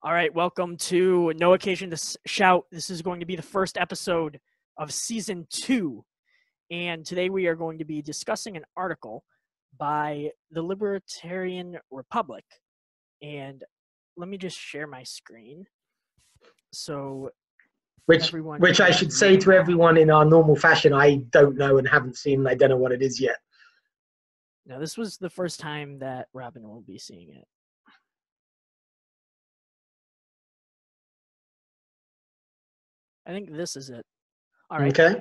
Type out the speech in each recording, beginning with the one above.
All right, welcome to No Occasion to Shout. This is going to be the first episode of Season 2. And today we are going to be discussing an article by the Libertarian Republic. And let me just share my screen. So Which I should say to everyone in our normal fashion, I don't know and haven't seen, and I don't know what it is yet. Now, this was the first time that Robin will be seeing it. I think this is it. All right. Okay.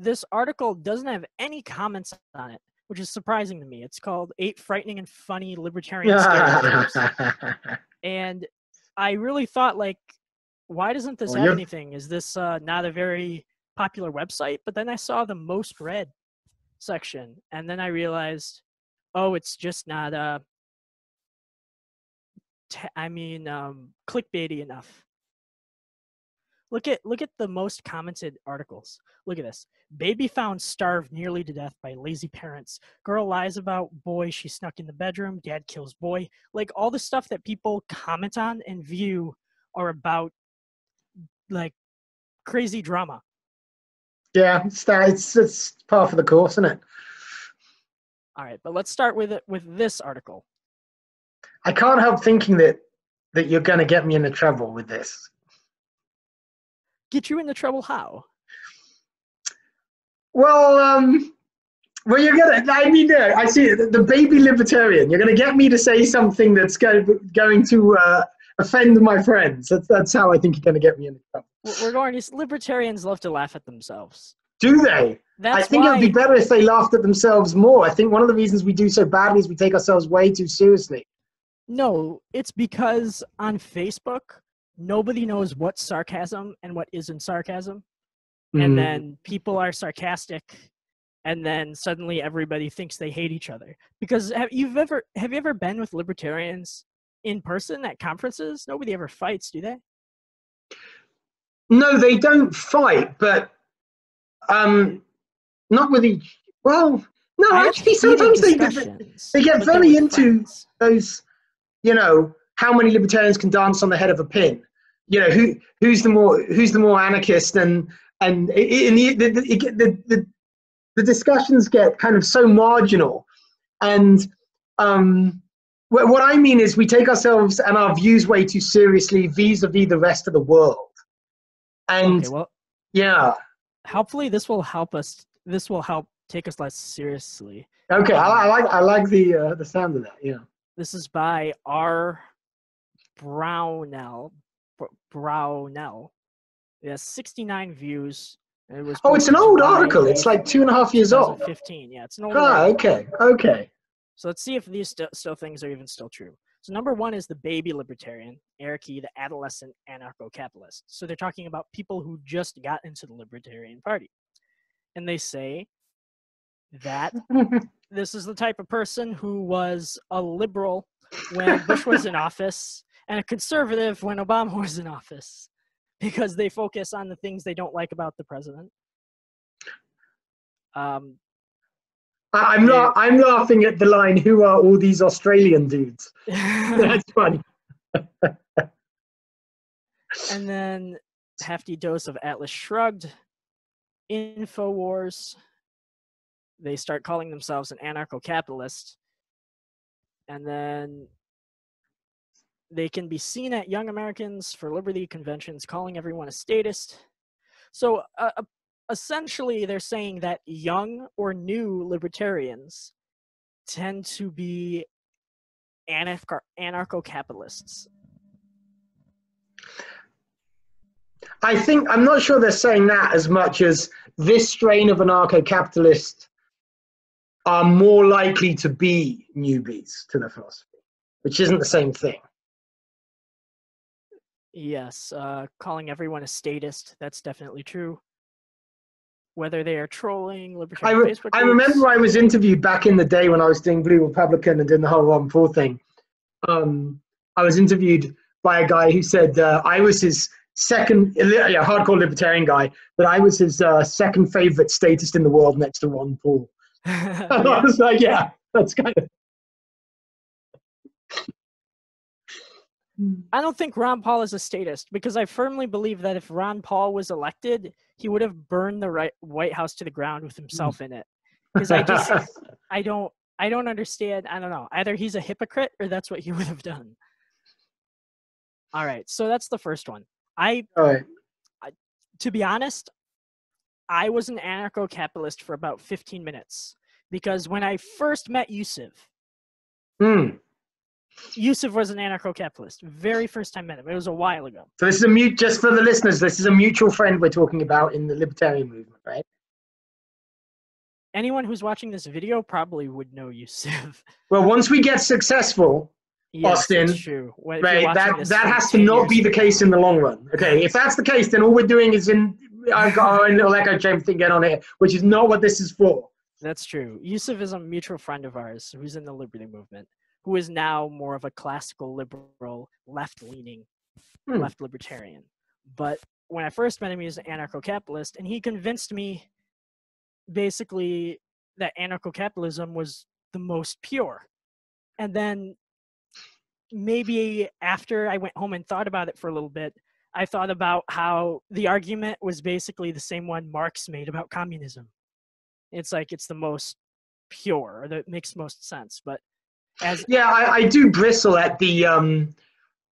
This article doesn't have any comments on it, which is surprising to me. It's called 8 Frightening and Funny Libertarian Stereotypes. And I really thought, like, why doesn't this have anything? Is this not a very popular website? But then I saw the most read section, and then I realized, oh, it's just not clickbaity enough. Look at the most commented articles. Look at this. Baby found starved nearly to death by lazy parents. Girl lies about boy she snuck in the bedroom. Dad kills boy. Like, all the stuff that people comment on and view are about, like, crazy drama. Yeah, it's par for the course, isn't it? All right, but let's start with this article. I can't help thinking that you're going to get me into trouble with this. Get you into trouble how? Well, you're gonna. I mean, I see the Baby Libertarian. You're gonna get me to say something that's going to offend my friends. That's how I think you're gonna get me into trouble. We're going to. Libertarians love to laugh at themselves. Do they? I think it would be better if they laughed at themselves more. I think one of the reasons we do so badly is we take ourselves way too seriously. No, it's because on Facebook, nobody knows what's sarcasm and what isn't sarcasm. And then people are sarcastic, and then suddenly everybody thinks they hate each other. Because have you ever been with libertarians in person at conferences? Nobody ever fights, do they? No, they don't fight, but not with each. Well, no, actually, sometimes they get very into those. You know, how many libertarians can dance on the head of a pin? You know, who's the more anarchist, and the discussions get kind of so marginal. And what I mean is we take ourselves and our views way too seriously vis-a-vis the rest of the world. And okay, well, yeah, hopefully this will help us. This will help take us less seriously. Okay, I like the sound of that. Yeah. This is by R. Brownell. It has 69 views. And it was it's an old article. It's like 2.5 years old. 2015. Yeah, it's an old article. Okay. So let's see if these still things are even still true. So number 1 is the Baby Libertarian, Eric E., the adolescent anarcho-capitalist. So they're talking about people who just got into the Libertarian Party. And they say that this is the type of person who was a liberal when Bush was in office and a conservative when Obama was in office, because they focus on the things they don't like about the president. I'm laughing at the line, "Who are all these Australian dudes?" That's funny. And then hefty dose of Atlas Shrugged, InfoWars. They start calling themselves an anarcho-capitalist. And then they can be seen at Young Americans for Liberty conventions calling everyone a statist. So essentially they're saying that young or new libertarians tend to be anarcho-capitalists. I'm not sure they're saying that as much as this strain of anarcho-capitalist are more likely to be newbies to the philosophy, which isn't the same thing. Yes, calling everyone a statist, that's definitely true. Whether they are trolling libertarian Facebook groups. I remember I was interviewed back in the day when I was doing Blue Republican and doing the whole Ron Paul thing. I was interviewed by a guy who said I was his second, hardcore libertarian guy, but I was his second favorite statist in the world next to Ron Paul. And I was like, yeah, that's kind of. I don't think Ron Paul is a statist, because I firmly believe that if Ron Paul was elected, he would have burned the White House to the ground with himself in it. Because I don't understand. I don't know. Either he's a hypocrite or that's what he would have done. All right, so that's the first one. To be honest, I was an anarcho-capitalist for about 15 minutes, because when I first met Yusuf, Yusuf was an anarcho-capitalist. Very first time I met him. It was a while ago. So this is just for the listeners, this is a mutual friend we're talking about in the libertarian movement, right? Anyone who's watching this video probably would know Yusuf. Well, once we get successful, yes, Austin, that's true. Right, that has to not be the case in the long run. Okay, if that's the case, then all we're doing is I've got our own little echo chamber thing going on here, which is not what this is for. That's true. Yusuf is a mutual friend of ours who's in the liberty movement, who is now more of a classical liberal, left-leaning, left libertarian. But when I first met him, he was an anarcho-capitalist, and he convinced me basically that anarcho-capitalism was the most pure. And then maybe after I went home and thought about it for a little bit, I thought about how the argument was basically the same one Marx made about communism. It's like it's the most pure, or that makes most sense. But I do bristle at the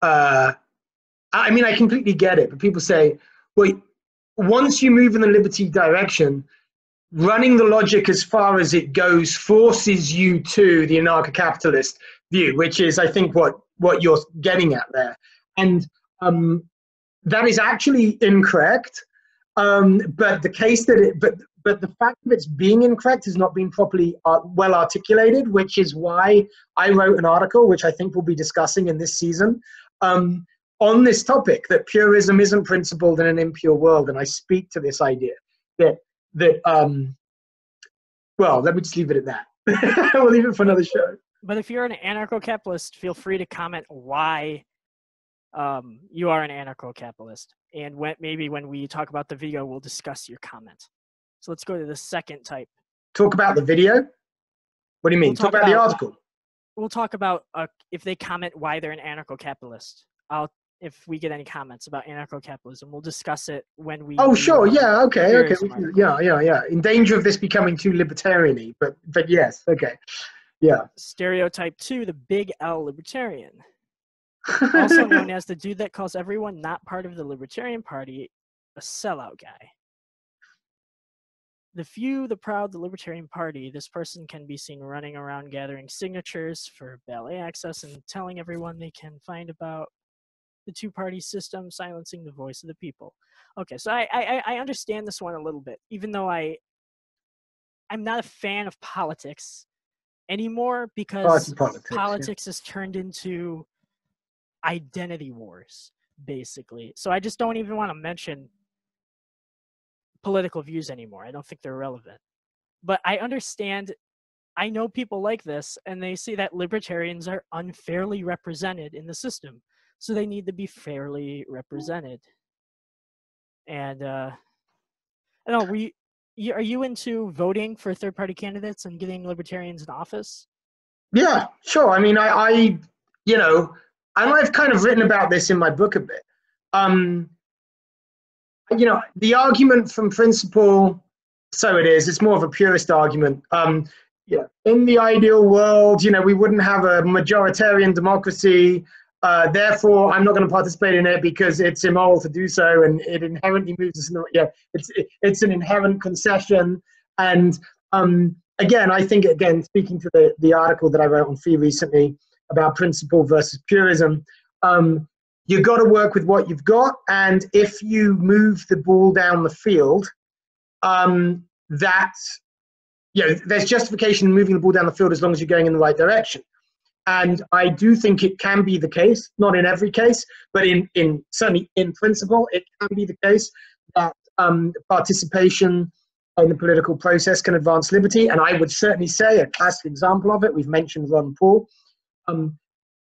I mean, I completely get it, but people say, well, once you move in the liberty direction, running the logic as far as it goes forces you to the anarcho-capitalist view, which is, I think, what you're getting at there. And that is actually incorrect. But the case that but the fact that it's being incorrect has not been properly well articulated, which is why I wrote an article, which I think we'll be discussing in this season, on this topic, that purism isn't principled in an impure world. And I speak to this idea that well, let me just leave it at that. We'll leave it for another show. But if you're an anarcho-capitalist, feel free to comment why you are an anarcho-capitalist. And maybe when we talk about the video, we'll discuss your comment. So let's go to the second type. Talk about the video? What do you mean? Talk about the article? We'll talk about if they comment why they're an anarcho-capitalist. If we get any comments about anarcho-capitalism, we'll discuss it when we... Oh, sure, yeah, okay. Yeah. In danger of this becoming too libertarian-y, but yes, okay. Yeah. Stereotype 2, the big L libertarian. Also known as the dude that calls everyone not part of the Libertarian Party a sellout guy. The few, the proud, the Libertarian Party, this person can be seen running around gathering signatures for ballet access and telling everyone they can find about the two-party system, silencing the voice of the people. Okay, so I understand this one a little bit, even though I'm not a fan of politics anymore, because politics has turned into identity wars, basically. So I just don't even want to mention political views anymore. I don't think they're relevant. But I understand, I know people like this, and they say that libertarians are unfairly represented in the system. So they need to be fairly represented. And I don't know, are you into voting for third-party candidates and getting libertarians in office? Yeah, sure. I mean, I I've kind of written about this in my book a bit. The argument from principle, so it is. It's more of a purist argument. In the ideal world, we wouldn't have a majoritarian democracy. Therefore, I'm not going to participate in it because it's immoral to do so, and it inherently moves us. It's an inherent concession. And again, I think, speaking to the article that I wrote on Fee recently about principle versus purism, you've got to work with what you've got, and if you move the ball down the field, there's justification in moving the ball down the field as long as you're going in the right direction. And I do think it can be the case, not in every case, but certainly in principle, it can be the case that participation in the political process can advance liberty. And I would certainly say a classic example of it, we've mentioned Ron Paul.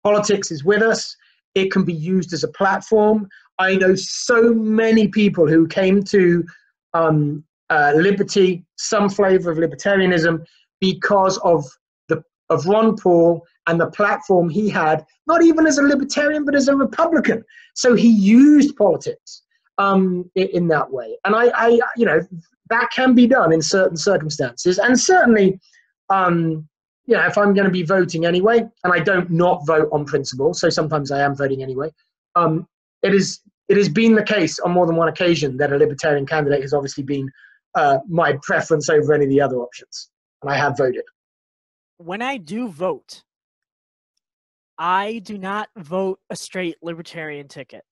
Politics is with us. It can be used as a platform. I know so many people who came to liberty, some flavor of libertarianism, because of of Ron Paul and the platform he had, not even as a libertarian, but as a Republican. So he used politics in that way. And I that can be done in certain circumstances. And certainly, if I'm going to be voting anyway, and I don't not vote on principle, so sometimes I am voting anyway, it has been the case on more than one occasion that a libertarian candidate has obviously been my preference over any of the other options, and I have voted. When I do vote, I do not vote a straight libertarian ticket.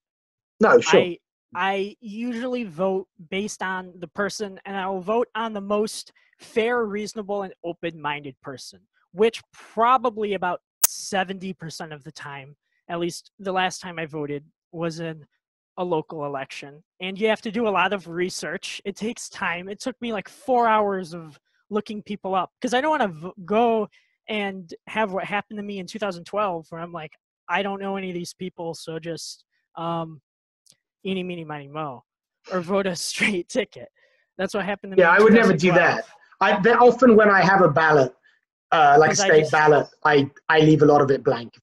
No, sure. I usually vote based on the person, and I will vote on the most fair, reasonable, and open-minded person, which probably about 70% of the time, at least the last time I voted, was in a local election. And you have to do a lot of research. It takes time. It took me like 4 hours of looking people up, because I don't want to go and have what happened to me in 2012, where I'm like, I don't know any of these people, so just eeny, meeny, miny, mo, or vote a straight ticket. That's what happened to me. Yeah, I would never do that. Often when I have a ballot, like a state ballot, I leave a lot of it blank.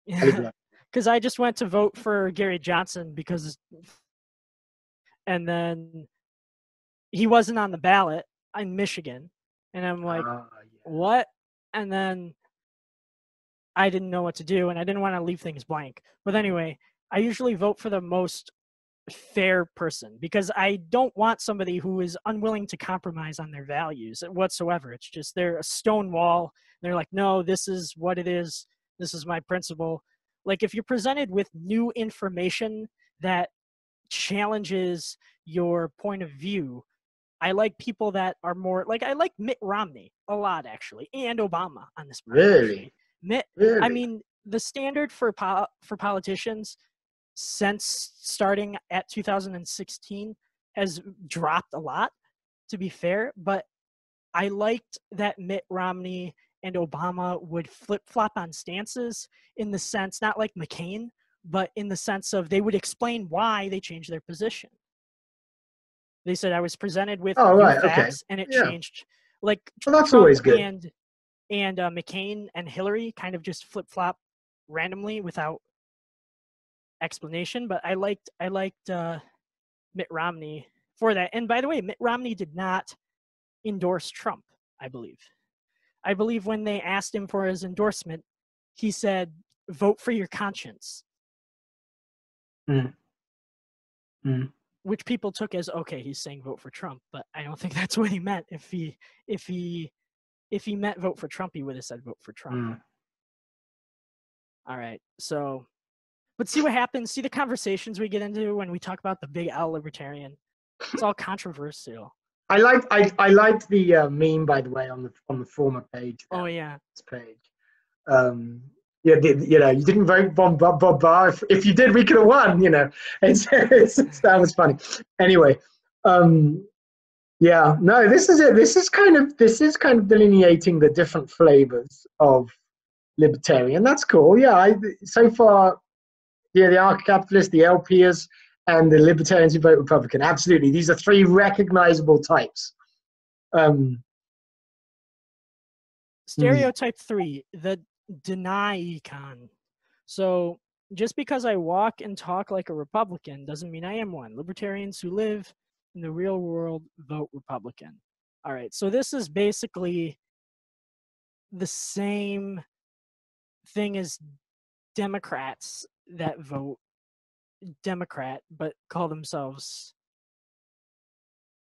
Because I just went to vote for Gary Johnson and then he wasn't on the ballot in Michigan, and I'm like, what? And then I didn't know what to do, and I didn't want to leave things blank. But anyway, I usually vote for the most fair person, because I don't want somebody who is unwilling to compromise on their values whatsoever. It's just they're a stone wall. They're like, no, this is what it is. This is my principle. Like, if you're presented with new information that challenges your point of view, I like people that are more like, I like Mitt Romney a lot, actually, and Obama on this part. Really? Really? I mean, the standard for politicians since starting at 2016 has dropped a lot, to be fair, but I liked that Mitt Romney and Obama would flip-flop on stances, in the sense, not like McCain, but in the sense of they would explain why they changed their position. They said, I was presented with facts, and it changed. Like, that's Trump always good. And McCain and Hillary kind of just flip-flop randomly without explanation. But I liked Mitt Romney for that. And by the way, Mitt Romney did not endorse Trump, I believe. I believe when they asked him for his endorsement, he said, vote for your conscience. Which people took as, okay, he's saying vote for Trump, but I don't think that's what he meant. If he meant vote for Trump, he would have said vote for Trump. All right, so, but see what happens. See the conversations we get into when we talk about the big L libertarian. It's all controversial. I liked the meme, by the way, on the former page. Oh yeah, this page. You didn't vote Bob Barr. If you did, we could have won. That was funny. Anyway, no, this is it. This is kind of delineating the different flavors of libertarian. That's cool. Yeah, so far, the anarcho-capitalists, the LPers, and the libertarians who vote Republican. Absolutely, these are three recognizable types. Stereotype 3, the deny econ. So just because I walk and talk like a Republican doesn't mean I am one. Libertarians who live in the real world vote Republican. All right, so this is basically the same thing as Democrats that vote Democrat but call themselves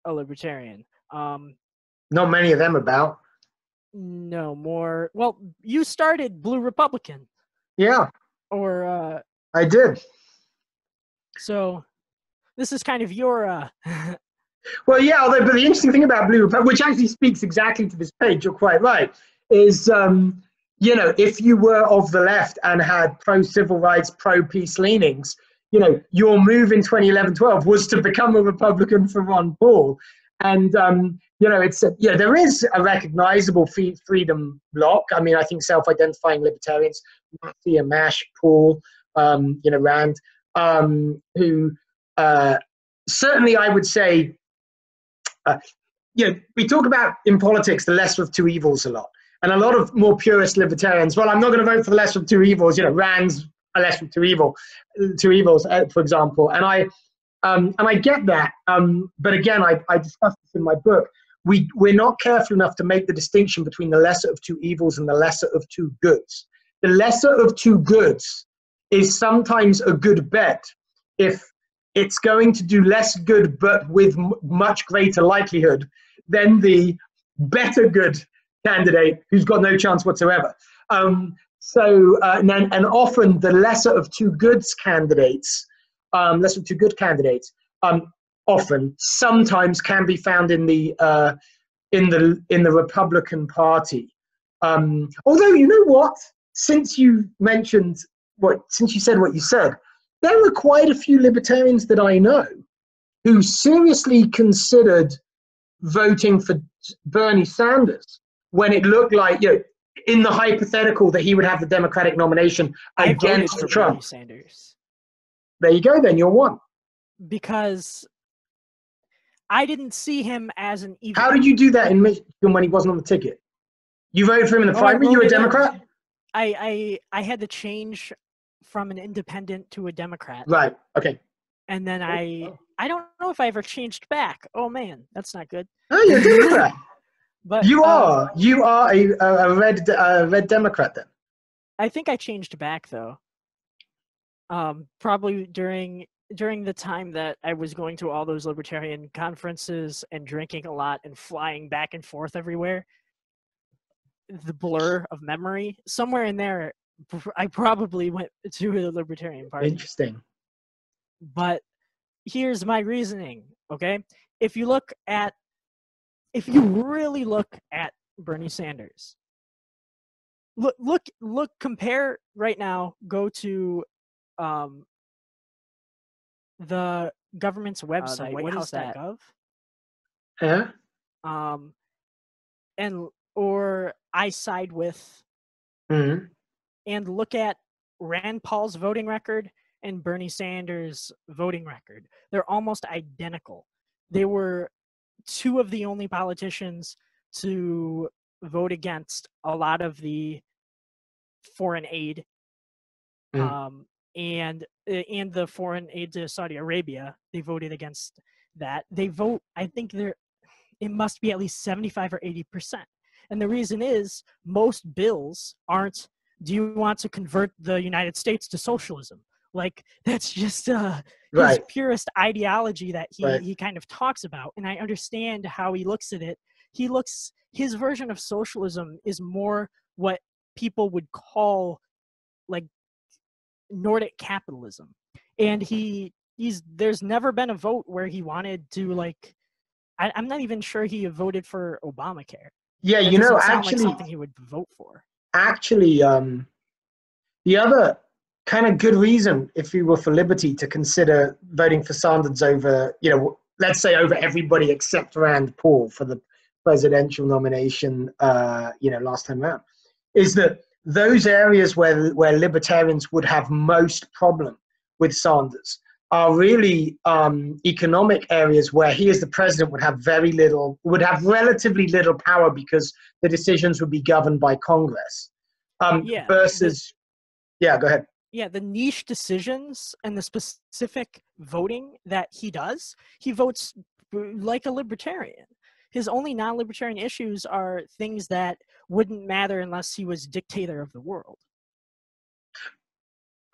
a libertarian. Not many of them about. No, more. Well, you started Blue Republican. Yeah. Or I did. So this is kind of your Well, yeah, but the interesting thing about Blue Republican, which actually speaks exactly to this page, you're quite right, is if you were of the left and had pro-civil rights, pro-peace leanings, your move in 2011-12 was to become a Republican for Ron Paul. And, there is a recognizable freedom bloc. I mean, I think self-identifying libertarians, Matthew and Mash, Paul, Rand, who certainly I would say, we talk about in politics the lesser of two evils a lot. And a lot of more purist libertarians, well, I'm not going to vote for the lesser of two evils. Rand's a lesser of two evils, for example. And I get that. But again, I discussed this in my book. We're not careful enough to make the distinction between the lesser of two evils and the lesser of two goods. The lesser of two goods is sometimes a good bet if it's going to do less good but with much greater likelihood than the better good candidate who's got no chance whatsoever. And often the lesser of two goods candidates, often sometimes can be found in the Republican Party. Although, you know what? Since you said what you said, there were quite a few libertarians that I know who seriously considered voting for Bernie Sanders when it looked like, in the hypothetical that he would have the Democratic nomination against Trump. Bernie Sanders. There you go, then you're one. Because I didn't see him as an evil. How did you do that in Michigan when he wasn't on the ticket? You voted for him in the primary? You were a Democrat? I had to change from an independent to a Democrat. Right, okay. And then I don't know if I ever changed back. Oh man, that's not good. Oh, you're a Democrat. But you are a red Democrat then. I think I changed back though. Probably during the time that I was going to all those libertarian conferences and drinking a lot and flying back and forth everywhere. The blur of memory, somewhere in there, I probably went to the Libertarian Party. Interesting. But here's my reasoning, okay? If you really look at Bernie Sanders, compare right now, go to the government's website, whitehouse.gov. Yeah. Or I side with, Mm-hmm. and look at Rand Paul's voting record and Bernie Sanders' voting record. They're almost identical. They were two of the only politicians to vote against a lot of the foreign aid, and the foreign aid to Saudi Arabia. They voted against that. They vote, I think it must be at least 75 or 80%. And the reason is most bills aren't, do you want to convert the United States to socialism? Like, that's just his purest ideology that he kind of talks about. And I understand how he looks at it. His version of socialism is more what people would call like Nordic capitalism. And there's never been a vote where he wanted to, like, I'm not even sure he voted for Obamacare. Yeah, that actually, like something he would vote for. Actually, the other kind of good reason, if you were for liberty, to consider voting for Sanders over, let's say over everybody except Rand Paul for the presidential nomination, last time around, is that those areas where libertarians would have most problem with Sanders are really economic areas where he as the president would have relatively little power because the decisions would be governed by Congress. Go ahead. Yeah, the niche decisions and the specific voting that he does, he votes like a libertarian. His only non-libertarian issues are things that wouldn't matter unless he was dictator of the world.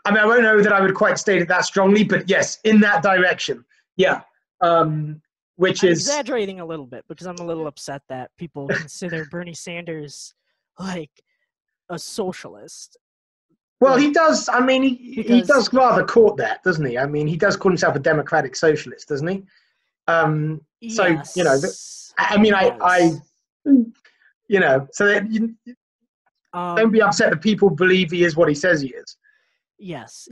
I mean, I won't know that I would quite state it that strongly, but yes, in that direction. Yeah. I'm exaggerating a little bit because I'm a little upset that people consider Bernie Sanders like a socialist. Well, he does. I mean, he does rather court that, doesn't he? I mean, he does call himself a democratic socialist, doesn't he? Yes. Don't be upset that people believe he is what he says he is. Yes,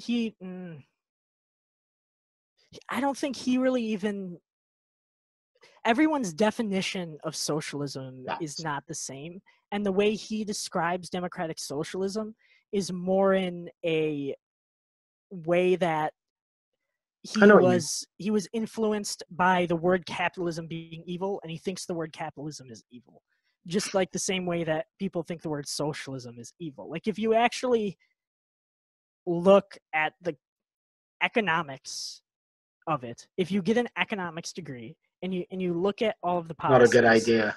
I don't think he really even. Everyone's definition of socialism is not the same, and the way he describes democratic socialism is more in a way that he was influenced by the word capitalism being evil, and he thinks the word capitalism is evil. just like the same way that people think the word socialism is evil. Like if you actually look at the economics of it, if you get an economics degree and you look at all of the policies, not a good idea.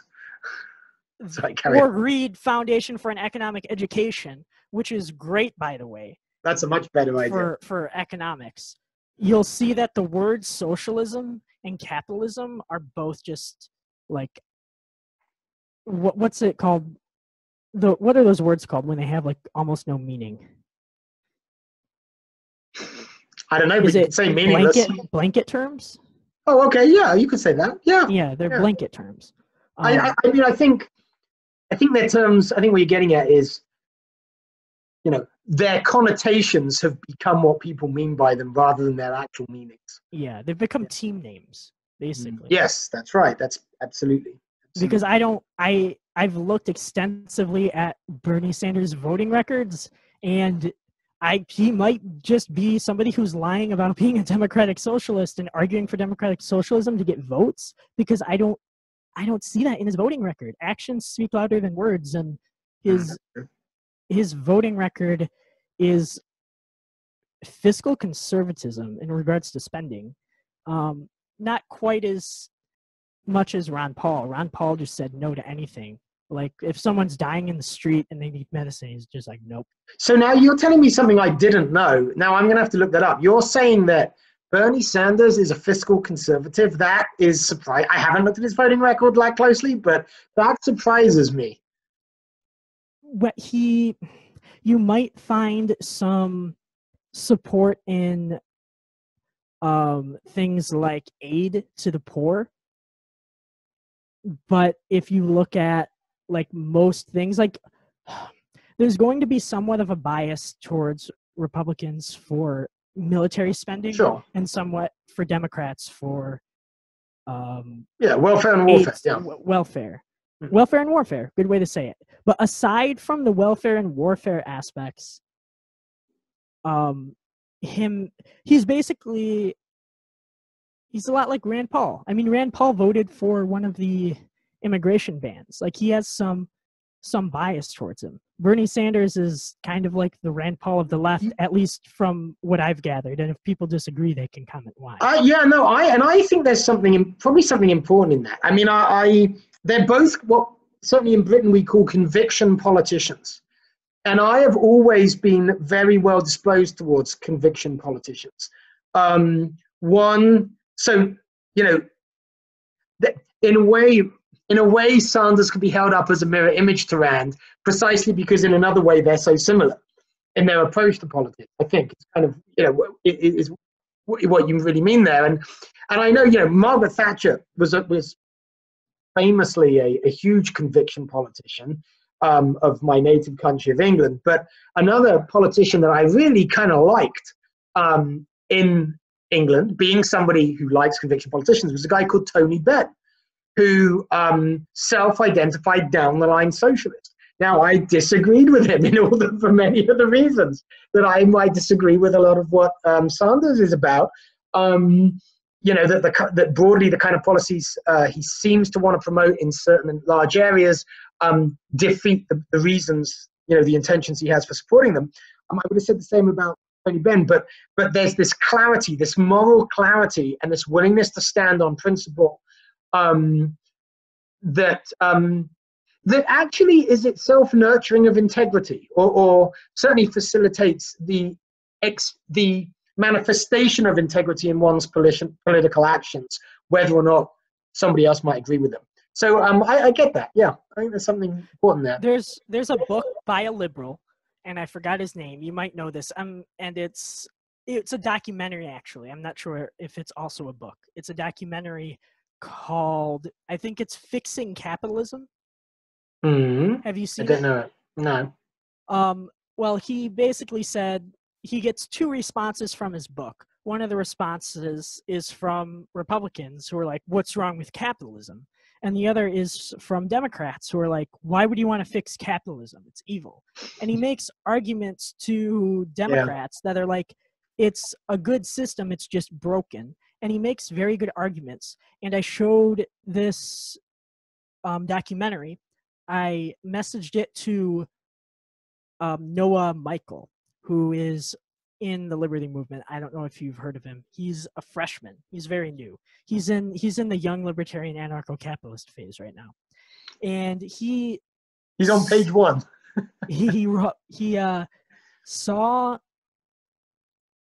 Sorry, or read Foundation for an Economic Education, which is great, by the way. That's a much better idea. For economics, you'll see that the words socialism and capitalism are both just like, what's it called? What are those words called when they have like almost no meaning? I don't know, but you could say meaningless. Blanket terms? Oh, okay, yeah, you could say that. Yeah. Yeah, they're blanket terms. I mean, I think their terms, I think what you're getting at is, you know, their connotations have become what people mean by them rather than their actual meanings. Yeah, they've become team names, basically. Yes, that's right. That's absolutely. Because I've looked extensively at Bernie Sanders' voting records, and he might just be somebody who's lying about being a democratic socialist and arguing for democratic socialism to get votes, because I don't see that in his voting record. Actions speak louder than words, and his voting record is fiscal conservatism in regards to spending. Not quite as much as Ron Paul. Ron Paul just said no to anything. Like if someone's dying in the street and they need medicine, he's just like, nope. So now you're telling me something I didn't know. Now I'm going to have to look that up. You're saying that Bernie Sanders is a fiscal conservative. That is surprising. I haven't looked at his voting record that closely, but that surprises me. You might find some support in things like aid to the poor, but if you look at like most things, like there's going to be somewhat of a bias towards Republicans for military spending, sure, and somewhat for Democrats for welfare and warfare. Welfare and warfare, good way to say it. But aside from the welfare and warfare aspects, he's a lot like Rand Paul. I mean, Rand Paul voted for one of the immigration bans. Like he has some bias towards him. Bernie Sanders is kind of like the Rand Paul of the left, at least from what I've gathered. And if people disagree, they can comment why. I think there's probably something important in that. I mean, they're both what certainly in Britain we call conviction politicians. And I have always been very well disposed towards conviction politicians. In a way, Sanders could be held up as a mirror image to Rand, precisely because in another way they're so similar in their approach to politics. I think it's kind of, it is what you really mean there. And I know, Margaret Thatcher was famously a huge conviction politician of my native country of England. But another politician that I really kind of liked in England, being somebody who likes conviction politicians, was a guy called Tony Benn, who self-identified down-the-line socialist. Now, I disagreed with him for many of the reasons that I might disagree with a lot of what Sanders is about. That broadly the kind of policies he seems to want to promote in certain large areas defeat the reasons, the intentions he has for supporting them. I would have said the same about Tony Benn, but there's this clarity, this moral clarity, and this willingness to stand on principle that actually is itself nurturing of integrity, or certainly facilitates the manifestation of integrity in one's political actions, whether or not somebody else might agree with them. So I get that. Yeah, I think there's something important there. There's a book by a liberal, and I forgot his name. You might know this. And it's a documentary, actually. I'm not sure if it's also a book. It's a documentary called, I think it's Fixing Capitalism. Mm-hmm. Have you seen it? I don't know it. No. Well, he basically said he gets two responses from his book. One of the responses is from Republicans who are like, what's wrong with capitalism? And the other is from Democrats who are like, why would you want to fix capitalism? It's evil. And he makes arguments to Democrats that are like, it's a good system, it's just broken. And he makes very good arguments. And I showed this documentary I messaged it to Noah Michael, who is in the Liberty Movement. I don't know if you've heard of him. He's a freshman. He's very new. He's in the young libertarian anarcho-capitalist phase right now, and he's on page 1. he saw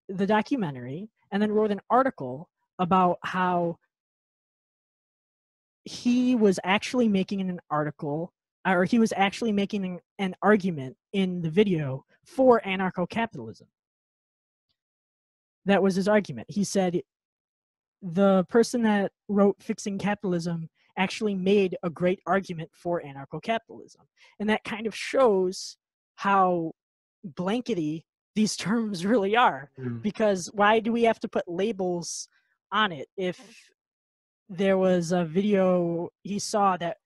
the documentary and then wrote an article about how he was actually making an article, or he was actually making an argument in the video for anarcho-capitalism. That was his argument. He said the person that wrote Fixing Capitalism actually made a great argument for anarcho-capitalism. And that kind of shows how blankety these terms really are. Because why do we have to put labels on it if there was a video he saw that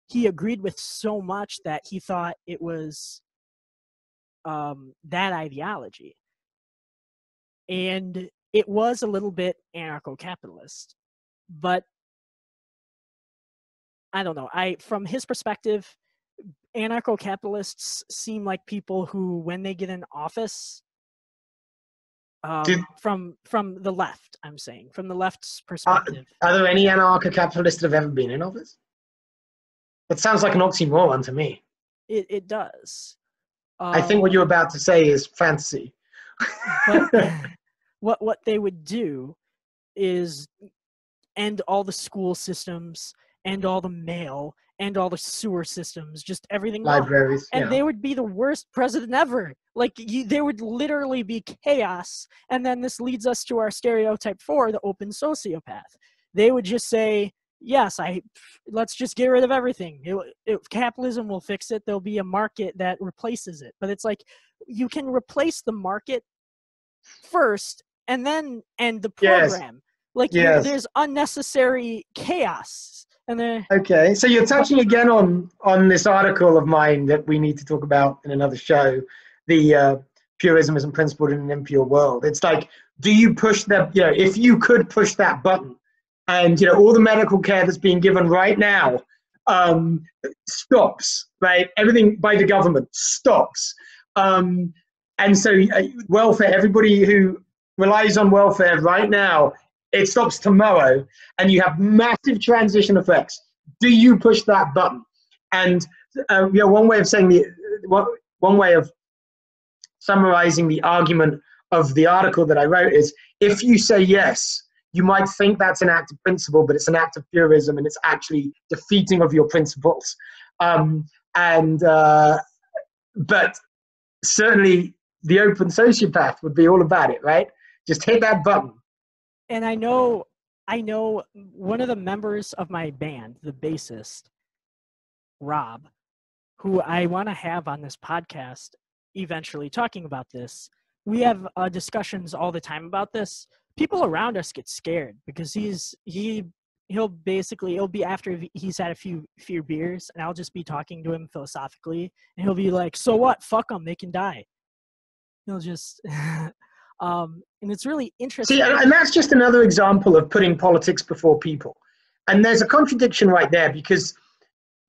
he agreed with so much that he thought it was that ideology? And it was a little bit anarcho-capitalist, but I don't know. From his perspective, anarcho-capitalists seem like people who, when they get in office, from the left, I'm saying, from the left's perspective. Are there any anarcho-capitalists that have ever been in office? That sounds like an oxymoron to me. It does. I think what you're about to say is fantasy. But what they would do is end all the school systems, end all the mail, end all the sewer systems, just everything. Libraries. And they would be the worst president ever. Like, there would literally be chaos. And then this leads us to our stereotype 4, the open sociopath. They would just say, yes, let's just get rid of everything. Capitalism will fix it. There'll be a market that replaces it. But it's like, you can replace the market first and then end the program. Yes. There's unnecessary chaos. Okay, so you're touching again on this article of mine that we need to talk about in another show, the purism isn't principled in an impure world. It's like, do you push that, if you could push that button and, all the medical care that's being given right now stops, right? Everything by the government stops. And so welfare, everybody who relies on welfare right now, it stops tomorrow, and you have massive transition effects. Do you push that button? And one way of saying one way of summarizing the argument of the article that I wrote is, if you say yes, you might think that's an act of principle, but it's an act of purism, and it's actually defeating of your principles. But certainly the open sociopath would be all about it, right? Just hit that button. And I know one of the members of my band, the bassist, Rob, who I want to have on this podcast eventually talking about this. We have discussions all the time about this. People around us get scared because it'll be after he's had a few beers, and I'll just be talking to him philosophically, and he'll be like, "So what? Fuck them. They can die." He'll just and it's really interesting. See, and that's just another example of putting politics before people. And there's a contradiction right there, because,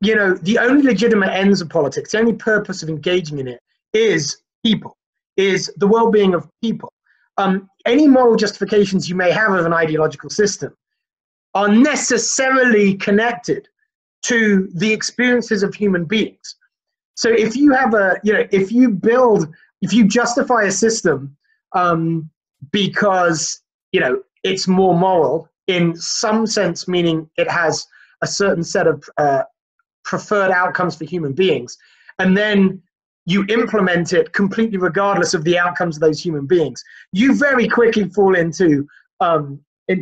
the only legitimate ends of politics, the only purpose of engaging in it is people, is the well-being of people. Any moral justifications you may have of an ideological system are necessarily connected to the experiences of human beings. So if you have if you justify a system because it's more moral in some sense, meaning it has a certain set of preferred outcomes for human beings, and then you implement it completely regardless of the outcomes of those human beings, you very quickly fall into a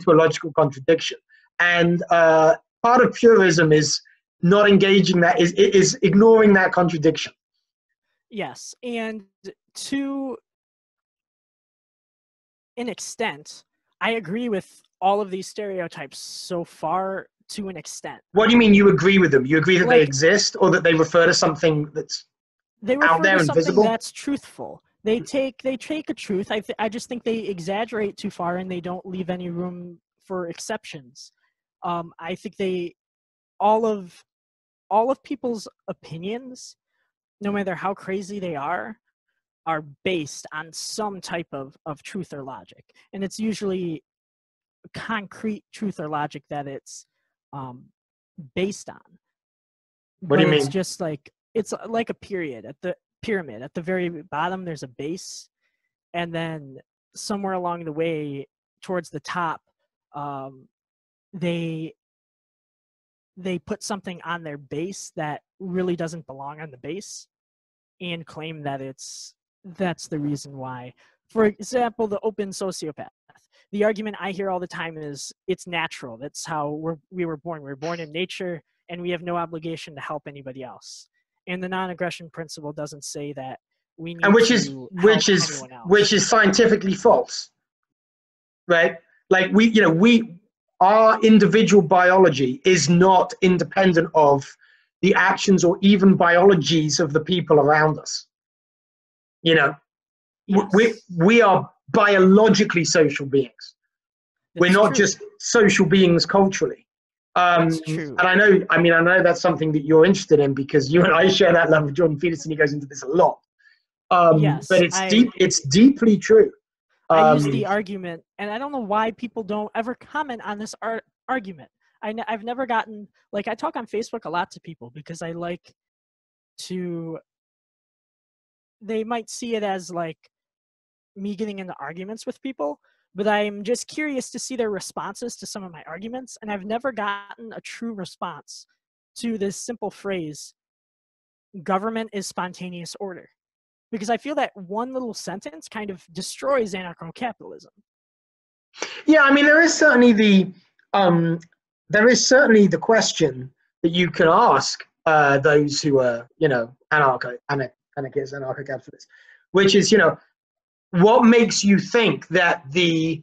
logical contradiction. And part of purism is not engaging that, is ignoring that contradiction. Yes, and to an extent, I agree with all of these stereotypes so far, to an extent. What do you mean you agree with them? You agree that they exist, or that they refer to something that's out there and visible? That's truthful. They take a truth. I just think they exaggerate too far, and they don't leave any room for exceptions. I think all of all of people's opinions, no matter how crazy they are based on some type of truth or logic. And it's usually concrete truth or logic that it's based on. What do you mean? It's just like, it's like a pyramid. At the very bottom, there's a base, and then somewhere along the way towards the top, they put something on their base that really doesn't belong on the base, and claim that that's the reason why. For example, the open sociopath. The argument I hear all the time is it's natural. That's how we were born. We were born in nature, and we have no obligation to help anybody else. And the non-aggression principle doesn't say that we need which to is which is scientifically false, right? Like our individual biology is not independent of the actions or even biologies of the people around us. Yes. We are biologically social beings. We're not just social beings culturally. That's true. And I know that's something that you're interested in, because you and I share that love with Jordan Peterson. He goes into this a lot. Yes, but it's deeply true. I use the argument, and I don't know why people don't ever comment on this argument. I've never gotten, like, I talk on Facebook a lot to people because I like to, they might see it as like me getting into arguments with people, but I'm just curious to see their responses to some of my arguments, and I've never gotten a true response to this simple phrase, government is spontaneous order. Because I feel that one little sentence kind of destroys anarcho-capitalism. Yeah, I mean, there is certainly the question that you can ask those who are, anarchists, anarcho-capitalists, which is, what makes you think that the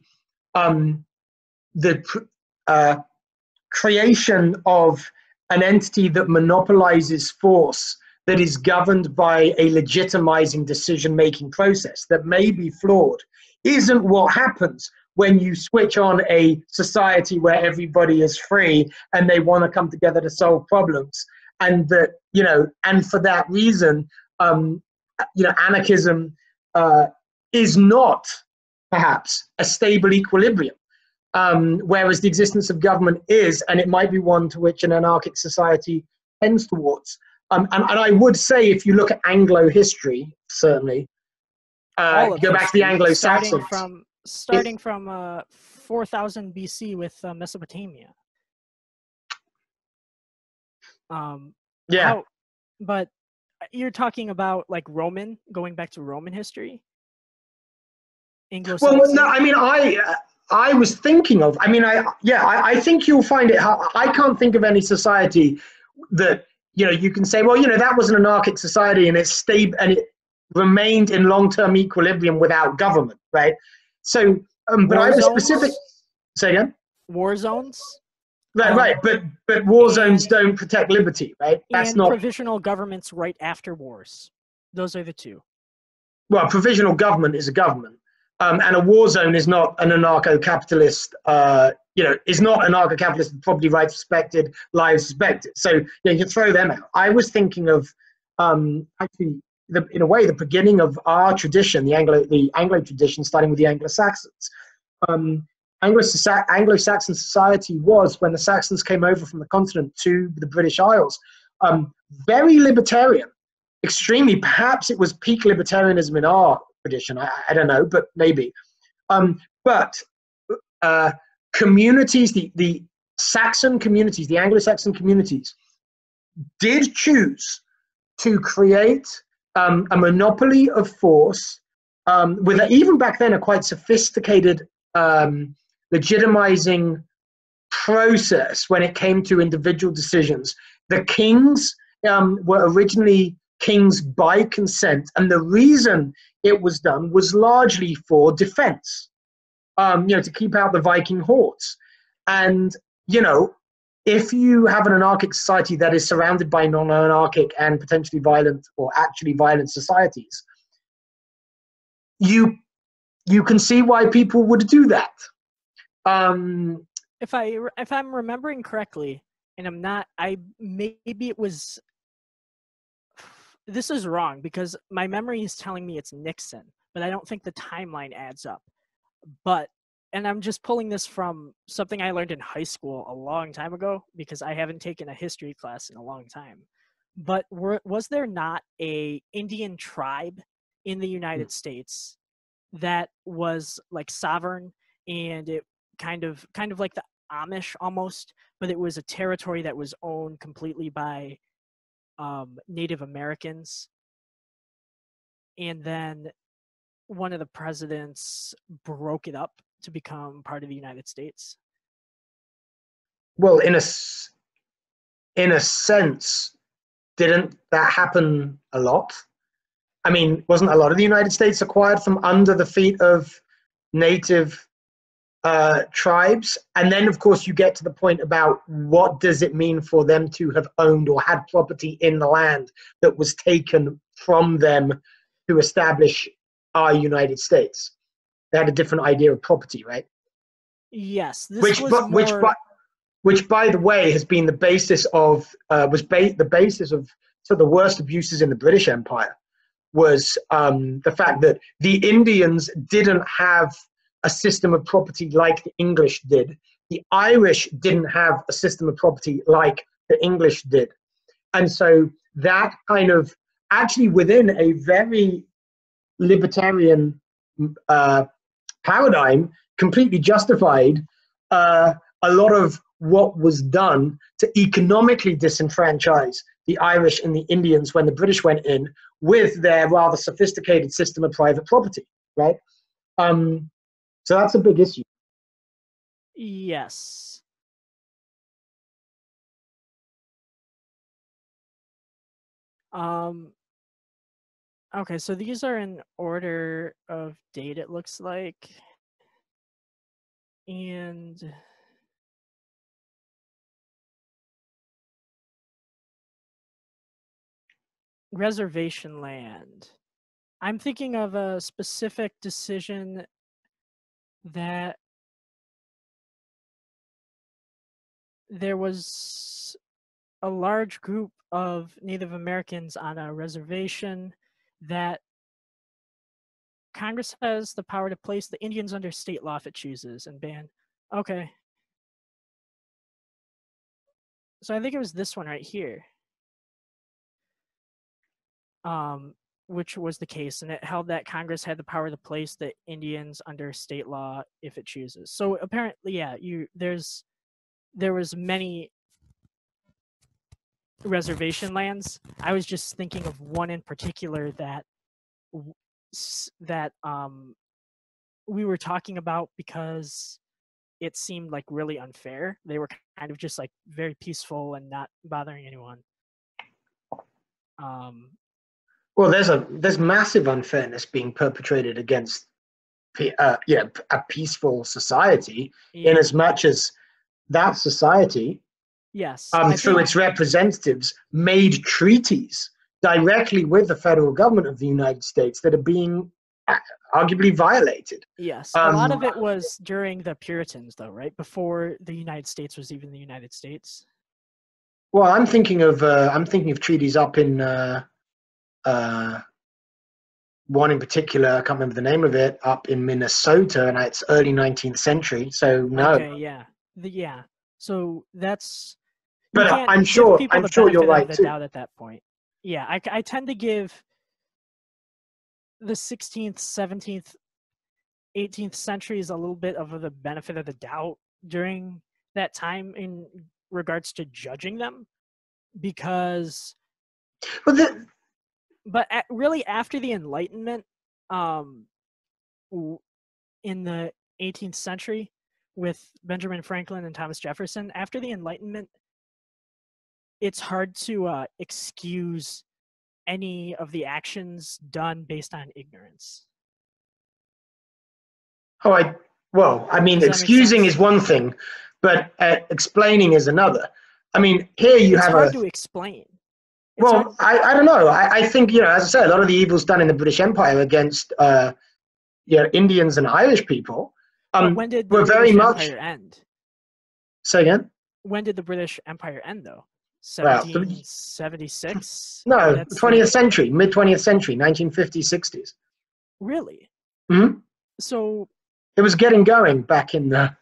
creation of an entity that monopolizes force, that is governed by a legitimizing decision-making process that may be flawed, isn't what happens when you switch on a society where everybody is free and they want to come together to solve problems, and that, and for that reason, anarchism is not perhaps a stable equilibrium, whereas the existence of government is, and it might be one to which an anarchic society tends towards. And I would say, if you look at Anglo history, certainly, go back to the Anglo-Saxons. Starting from 4000 BC with Mesopotamia. But you're talking about like going back to Roman history? Anglo-Saxon? Well, no, I mean, I was thinking of, I think you'll find it, I can't think of any society that, you can say, well, that was an anarchic society and it's stable and it remained in long-term equilibrium without government, right? So, but I was specific. Say again? War zones? Right, but war zones don't protect liberty, right? That's not provisional governments right after wars. Those are the two. Well, provisional government is a government, and a war zone is not an anarcho-capitalist. Is not anarcho-capitalist. Property rights respected, lives respected. So you throw them out. I was thinking of actually, in a way, the beginning of our tradition, the Anglo tradition, starting with the Anglo-Saxons. Anglo-Saxon society was, when the Saxons came over from the continent to the British Isles, very libertarian, extremely. Perhaps it was peak libertarianism in our tradition. I don't know, but maybe. But communities, the Saxon communities, the Anglo-Saxon communities, did choose to create a monopoly of force with even back then a quite sophisticated legitimizing process when it came to individual decisions. The kings were originally kings by consent, and the reason it was done was largely for defense, to keep out the Viking hordes. And, if you have an anarchic society that is surrounded by non-anarchic and potentially violent or actually violent societies, you can see why people would do that. If I'm remembering correctly, and I'm not, maybe it was, this is wrong because my memory is telling me it's Nixon, but I don't think the timeline adds up. But, and I'm just pulling this from something I learned in high school a long time ago because I haven't taken a history class in a long time. But was there not a Indian tribe in the United States that was like sovereign, and it kind of like the Amish almost, but it was a territory that was owned completely by Native Americans, and then one of the presidents broke it up to become part of the United States? Well, in a sense, didn't that happen a lot? I mean, wasn't a lot of the United States acquired from under the feet of native tribes? And then, of course, you get to the point about what does it mean for them to have owned or had property in the land that was taken from them to establish our United States. They had a different idea of property, right? Yes, Which, by the way, has been the basis of the basis of the worst abuses in the British Empire. Was the fact that the Indians didn't have a system of property like the English did. The Irish didn't have a system of property like the English did. And so that kind of, actually within a very libertarian paradigm, completely justified a lot of what was done to economically disenfranchise the Irish and the Indians when the British went in with their rather sophisticated system of private property, right? So that's a big issue. Yes. Okay, so these are in order of date, it looks like. And reservation land. I'm thinking of a specific decision that there was a large group of Native Americans on a reservation that Congress has the power to place the Indians under state law if it chooses and ban. Okay. So I think it was this one right here. Which was the case, and it held that Congress had the power to place the Indians under state law if it chooses. So apparently, yeah, there was many reservation lands. I was just thinking of one in particular that we were talking about because it seemed like really unfair. They were kind of just like very peaceful and not bothering anyone. Well, there's massive unfairness being perpetrated against a peaceful society, in as much as that society, yes, through its representatives, made treaties directly with the federal government of the United States that are being arguably violated. Yes, a lot of it was during the Puritans, though, right? Before the United States was even the United States. Well, I'm thinking of treaties up in one in particular, I can't remember the name of it, up in Minnesota, and it's early 19th century. So no. Okay, yeah, So that's. But I'm sure you're right too. Doubt at that point. Yeah, I tend to give the 16th, 17th, 18th centuries a little bit of the benefit of the doubt during that time in regards to judging them, because. But really, after the Enlightenment, in the 18th century, with Benjamin Franklin and Thomas Jefferson, after the Enlightenment, it's hard to excuse any of the actions done based on ignorance. I mean, excusing is one thing, but explaining is another. I mean, here you have hard to explain. Well, I don't know. I think, as I said, a lot of the evils done in the British Empire against Indians and Irish people when did the British Empire end? Say again? when did the British Empire end, though? Well, 1776? No, That's 20th century, mid-20th century, 1950s, 60s. Really? Hmm. So It was getting going back in the...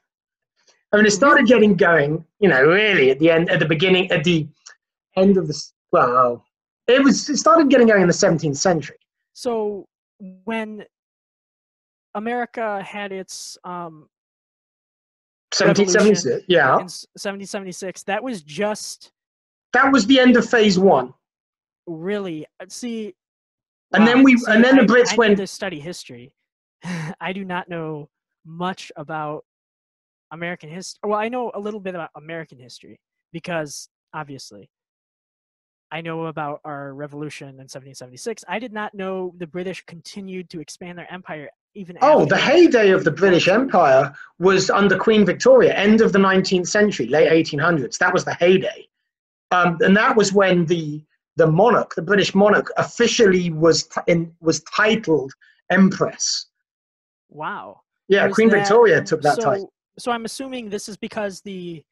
I mean, it started getting going, you know, really at the end, at the beginning, at the end of the... Well, it started getting going in the 17th century. So when America had its 1776, yeah. in 1776, that was just... That was the end of phase one. Really? See... And wow. then the Brits I went... need to study history. I do not know much about American history. Well, I know a little bit about American history because, obviously, I know about our revolution in 1776. I did not know the British continued to expand their empire even after... Oh, the heyday of the British Empire was under Queen Victoria, end of the 19th century, late 1800s. That was the heyday. And that was when the monarch, the British monarch, officially was titled Empress. Wow. Yeah, Queen Victoria took that title. So I'm assuming this is because the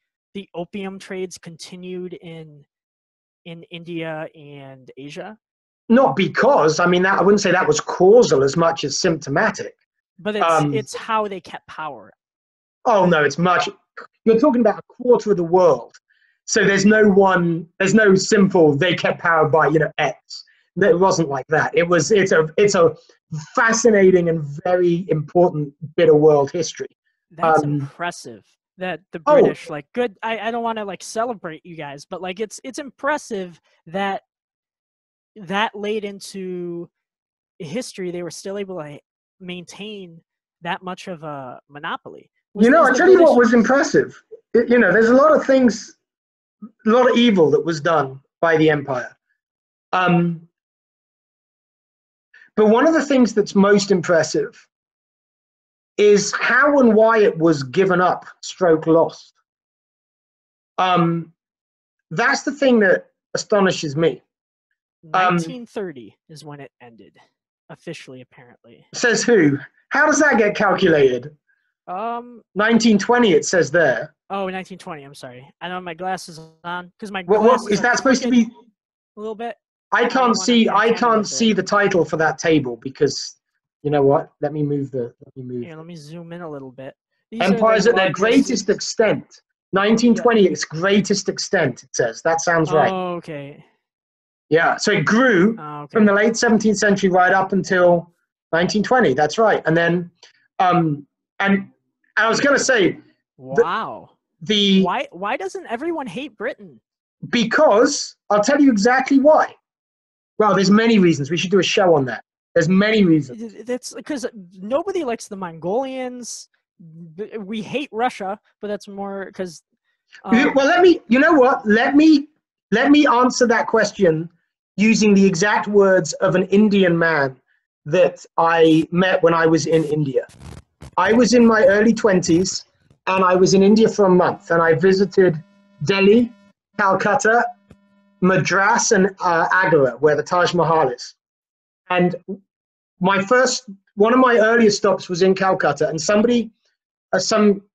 opium trades continued in India and Asia? Not because, I mean, I wouldn't say that was causal as much as symptomatic. But it's how they kept power. Oh, no, it's much... You're talking about a quarter of the world. So there's no simple, they kept power by, you know, X. It wasn't like that. It's a fascinating and very important bit of world history. That's impressive that the British, like, good. I don't want to, like, celebrate you guys, but, like, it's impressive that late into history, they were still able to maintain that much of a monopoly. I'll tell you what was impressive. There's a lot of things, a lot of evil that was done by the empire. But one of the things that's most impressive is how and why it was given up, stroke lost. That's the thing that astonishes me. 1930 is when it ended, officially, apparently. Says who? How does that get calculated? 1920, it says there. Oh, 1920. I'm sorry. I don't have my glasses on because my glasses is that supposed to be? A little bit. I can't see the title for that table because, you know what? Let me move. Here, let me zoom in a little bit. Empires at their greatest extent. 1920, its greatest extent. It says that sounds right. Oh, okay. Yeah, so it grew from the late 17th century right up until 1920. That's right, and then, and I was going to say, wow. Why doesn't everyone hate Britain? Because I'll tell you exactly why. Well, there's many reasons. We should do a show on that. There's many reasons. That's because nobody likes the Mongolians. We hate Russia, but that's more because. Well, let me. You know what? Let me answer that question using the exact words of an Indian man that I met when I was in India. I was in my early 20s, and I was in India for a month, and I visited Delhi, Calcutta, Madras, and Agra, where the Taj Mahal is. And one of my earliest stops was in Calcutta, and some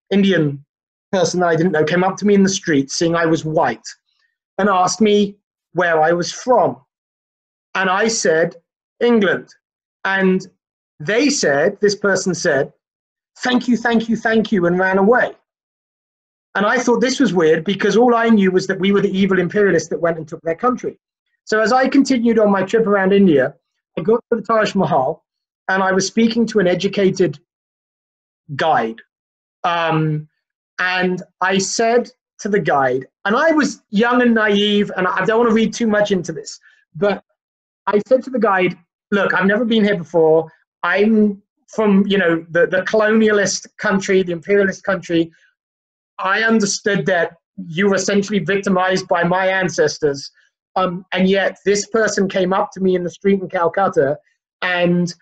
Indian person that I didn't know came up to me in the street, seeing I was white, and asked me where I was from. And I said, England. And this person said, thank you, thank you, thank you, and ran away. And I thought this was weird because all I knew was that we were the evil imperialists that went and took their country. So as I continued on my trip around India, I got to the Taj Mahal and I was speaking to an educated guide. And I said to the guide, and I was young and naive, and I don't want to read too much into this, but I said to the guide, look, I've never been here before. I'm from, the colonialist country, the imperialist country. I understood that you were essentially victimized by my ancestors. And yet this person came up to me in the street in Calcutta and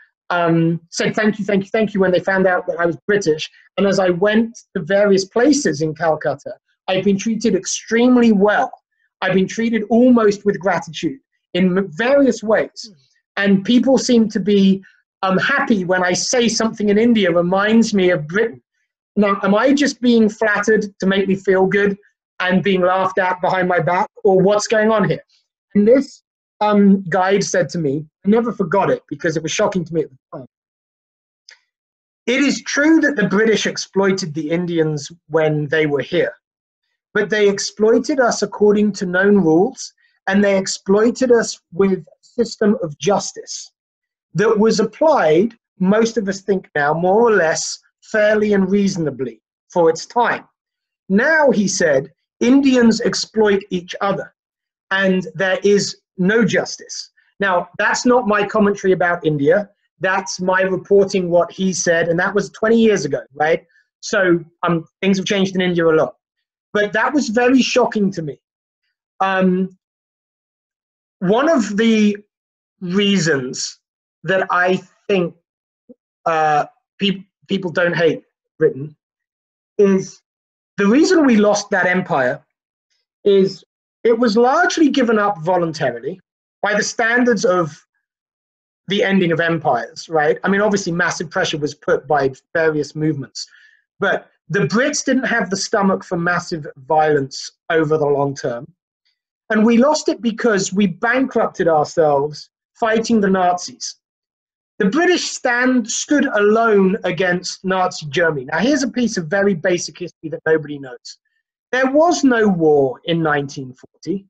said, thank you, thank you, thank you, when they found out that I was British. And as I went to various places in Calcutta, I've been treated extremely well. I've been treated almost with gratitude in various ways. And people seem to be happy when I say something in India reminds me of Britain. Now, am I just being flattered to make me feel good? and being laughed at behind my back, or what's going on here? And this guide said to me, I never forgot it because it was shocking to me at the time. It is true that the British exploited the Indians when they were here, but they exploited us according to known rules, and they exploited us with a system of justice that was applied, most of us think now, more or less fairly and reasonably for its time. Now, he said, Indians exploit each other, and there is no justice. Now, that's not my commentary about India. That's my reporting what he said, and that was 20 years ago, right? So things have changed in India a lot. But that was very shocking to me. One of the reasons that I think people don't hate Britain is the reason we lost that empire is it was largely given up voluntarily by the standards of the ending of empires, right? I mean, obviously massive pressure was put by various movements, but the Brits didn't have the stomach for massive violence over the long term. And we lost it because we bankrupted ourselves fighting the Nazis. The British stood alone against Nazi Germany. Now, here's a piece of very basic history that nobody knows. There was no war in 1940.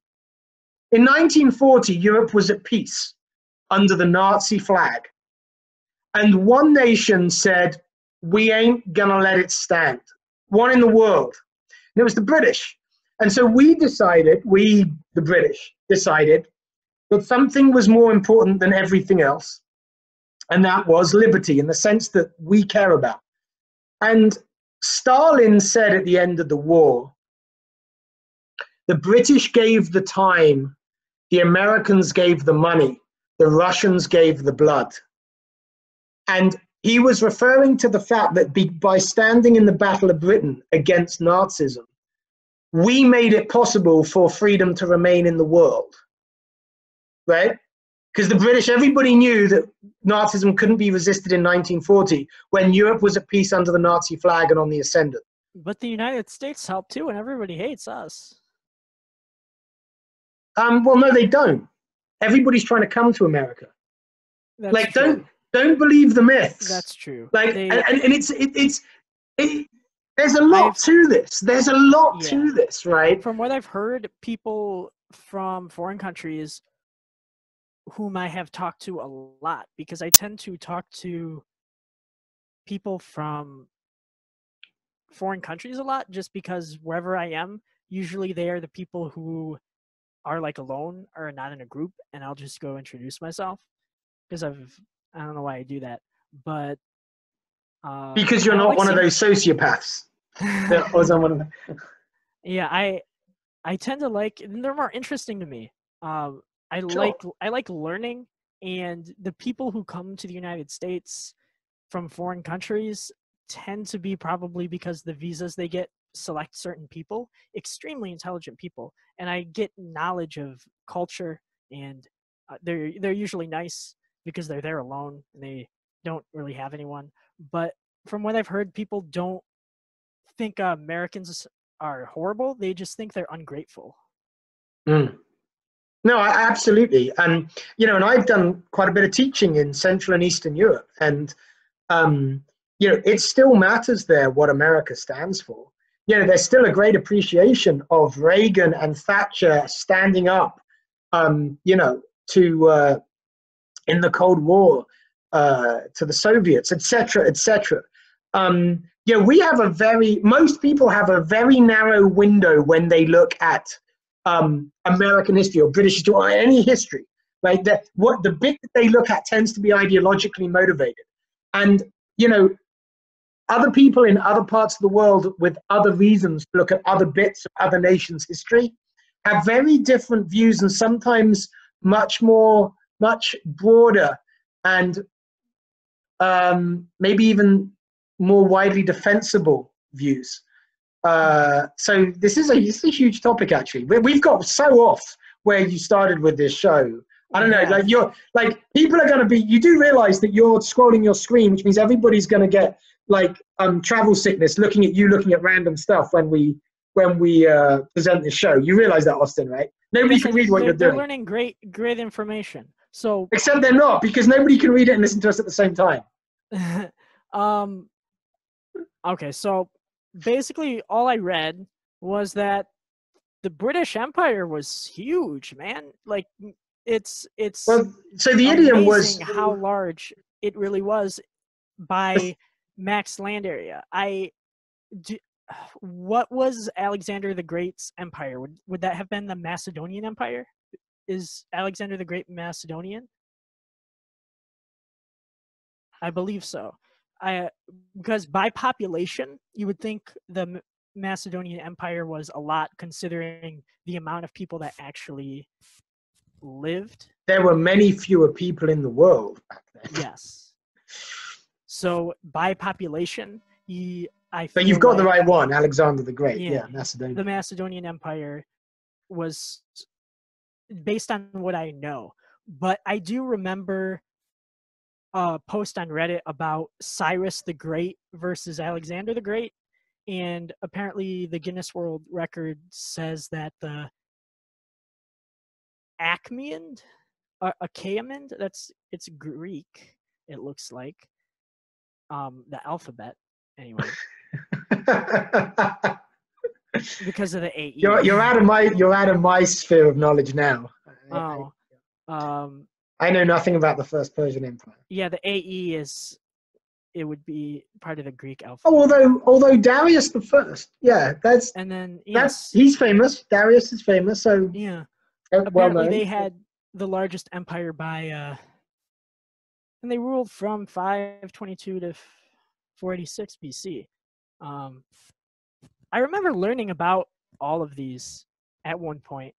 In 1940, Europe was at peace under the Nazi flag. And one nation said, we ain't gonna let it stand. One in the world. And it was the British. And so we decided, the British, decided that something was more important than everything else. And that was liberty in the sense that we care about. And Stalin said at the end of the war, the British gave the time, the Americans gave the money, the Russians gave the blood. And he was referring to the fact that by standing in the Battle of Britain against Nazism, we made it possible for freedom to remain in the world, right? Because the British, everybody knew that Nazism couldn't be resisted in 1940 when Europe was at peace under the Nazi flag and on the ascendant. But the United States helped too, and everybody hates us. Well, no, they don't. Everybody's trying to come to America. That's like, true. don't believe the myths. That's true. Like, there's a lot to this. There's a lot to this, right? From what I've heard, people from foreign countries whom I have talked to a lot, because I tend to talk to people from foreign countries a lot, just because wherever I am, usually they are the people who are like alone or not in a group, and I'll just go introduce myself because I don't know why I do that, but because you're not one of those sociopaths. That was one of them. Yeah, I tend to like, they're more interesting to me. I like learning, and the people who come to the United States from foreign countries tend to be probably because the visas they get select certain people, extremely intelligent people, and I get knowledge of culture, and they're usually nice because they're there alone and they don't really have anyone. But from what I've heard, people don't think Americans are horrible. They just think they're ungrateful. Mm. No, absolutely. And, and I've done quite a bit of teaching in Central and Eastern Europe. And, it still matters there what America stands for. There's still a great appreciation of Reagan and Thatcher standing up, to in the Cold War, to the Soviets, etc., etc. Most people have a very narrow window when they look at American history or British history or any history, right? The bit that they look at tends to be ideologically motivated. And, other people in other parts of the world with other reasons to look at other bits of other nations' history have very different views, and sometimes much broader and maybe even more widely defensible views. So this is a huge topic, actually. We've got so off where you started with this show. I don't know, people are going to be, you do realize that you're scrolling your screen, which means everybody's going to get travel sickness looking at random stuff when we when we present the show. You realize that, Austin, right? Nobody Yes, can read what you're they're doing. learning great information. So Except they're not, because nobody can read it and listen to us at the same time. Okay, so basically all I read was that the British Empire was huge, man. Like it's Well, so the idiom was amazing how large it really was by max land area. What was Alexander the Great's empire? Would that have been the Macedonian Empire? Is Alexander the Great Macedonian? I believe so. Because by population, you would think the Macedonian Empire was a lot, considering the amount of people that actually lived. There were many fewer people in the world back then. Yes. So by population, But you've got the right one, Alexander the Great. Yeah, Macedonia. The Macedonian Empire was based on what I know. But I do remember a post on Reddit about Cyrus the Great versus Alexander the Great. And apparently the Guinness World Record says that the Achaemenid, it's Greek, it looks like. The alphabet, anyway. Because of the AE. You're out of my sphere of knowledge now. Oh. I know nothing about the First Persian Empire. Yeah, the AE it would be part of the Greek alphabet. Oh, although Darius the First, yeah, and then he's famous. Darius is famous, so yeah. Well apparently known. They had the largest empire by and they ruled from 522 to 486 BC. I remember learning about all of these at one point,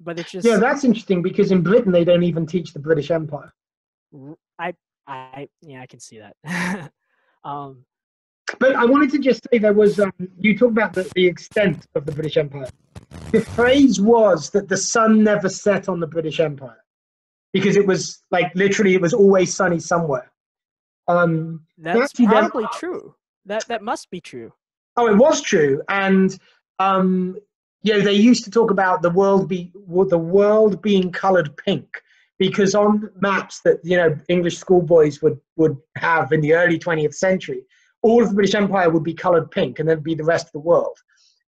but it's just that's interesting because in Britain they don't even teach the British Empire. I can see that. But I wanted to just say there was you talk about the extent of the British Empire. The phrase was that the sun never set on the British Empire because it was like literally it was always sunny somewhere. That's probably true. That must be true. Oh, it was true, and they used to talk about the world being coloured pink because on maps that English schoolboys would have in the early 20th century, all of the British Empire would be coloured pink, and then be the rest of the world.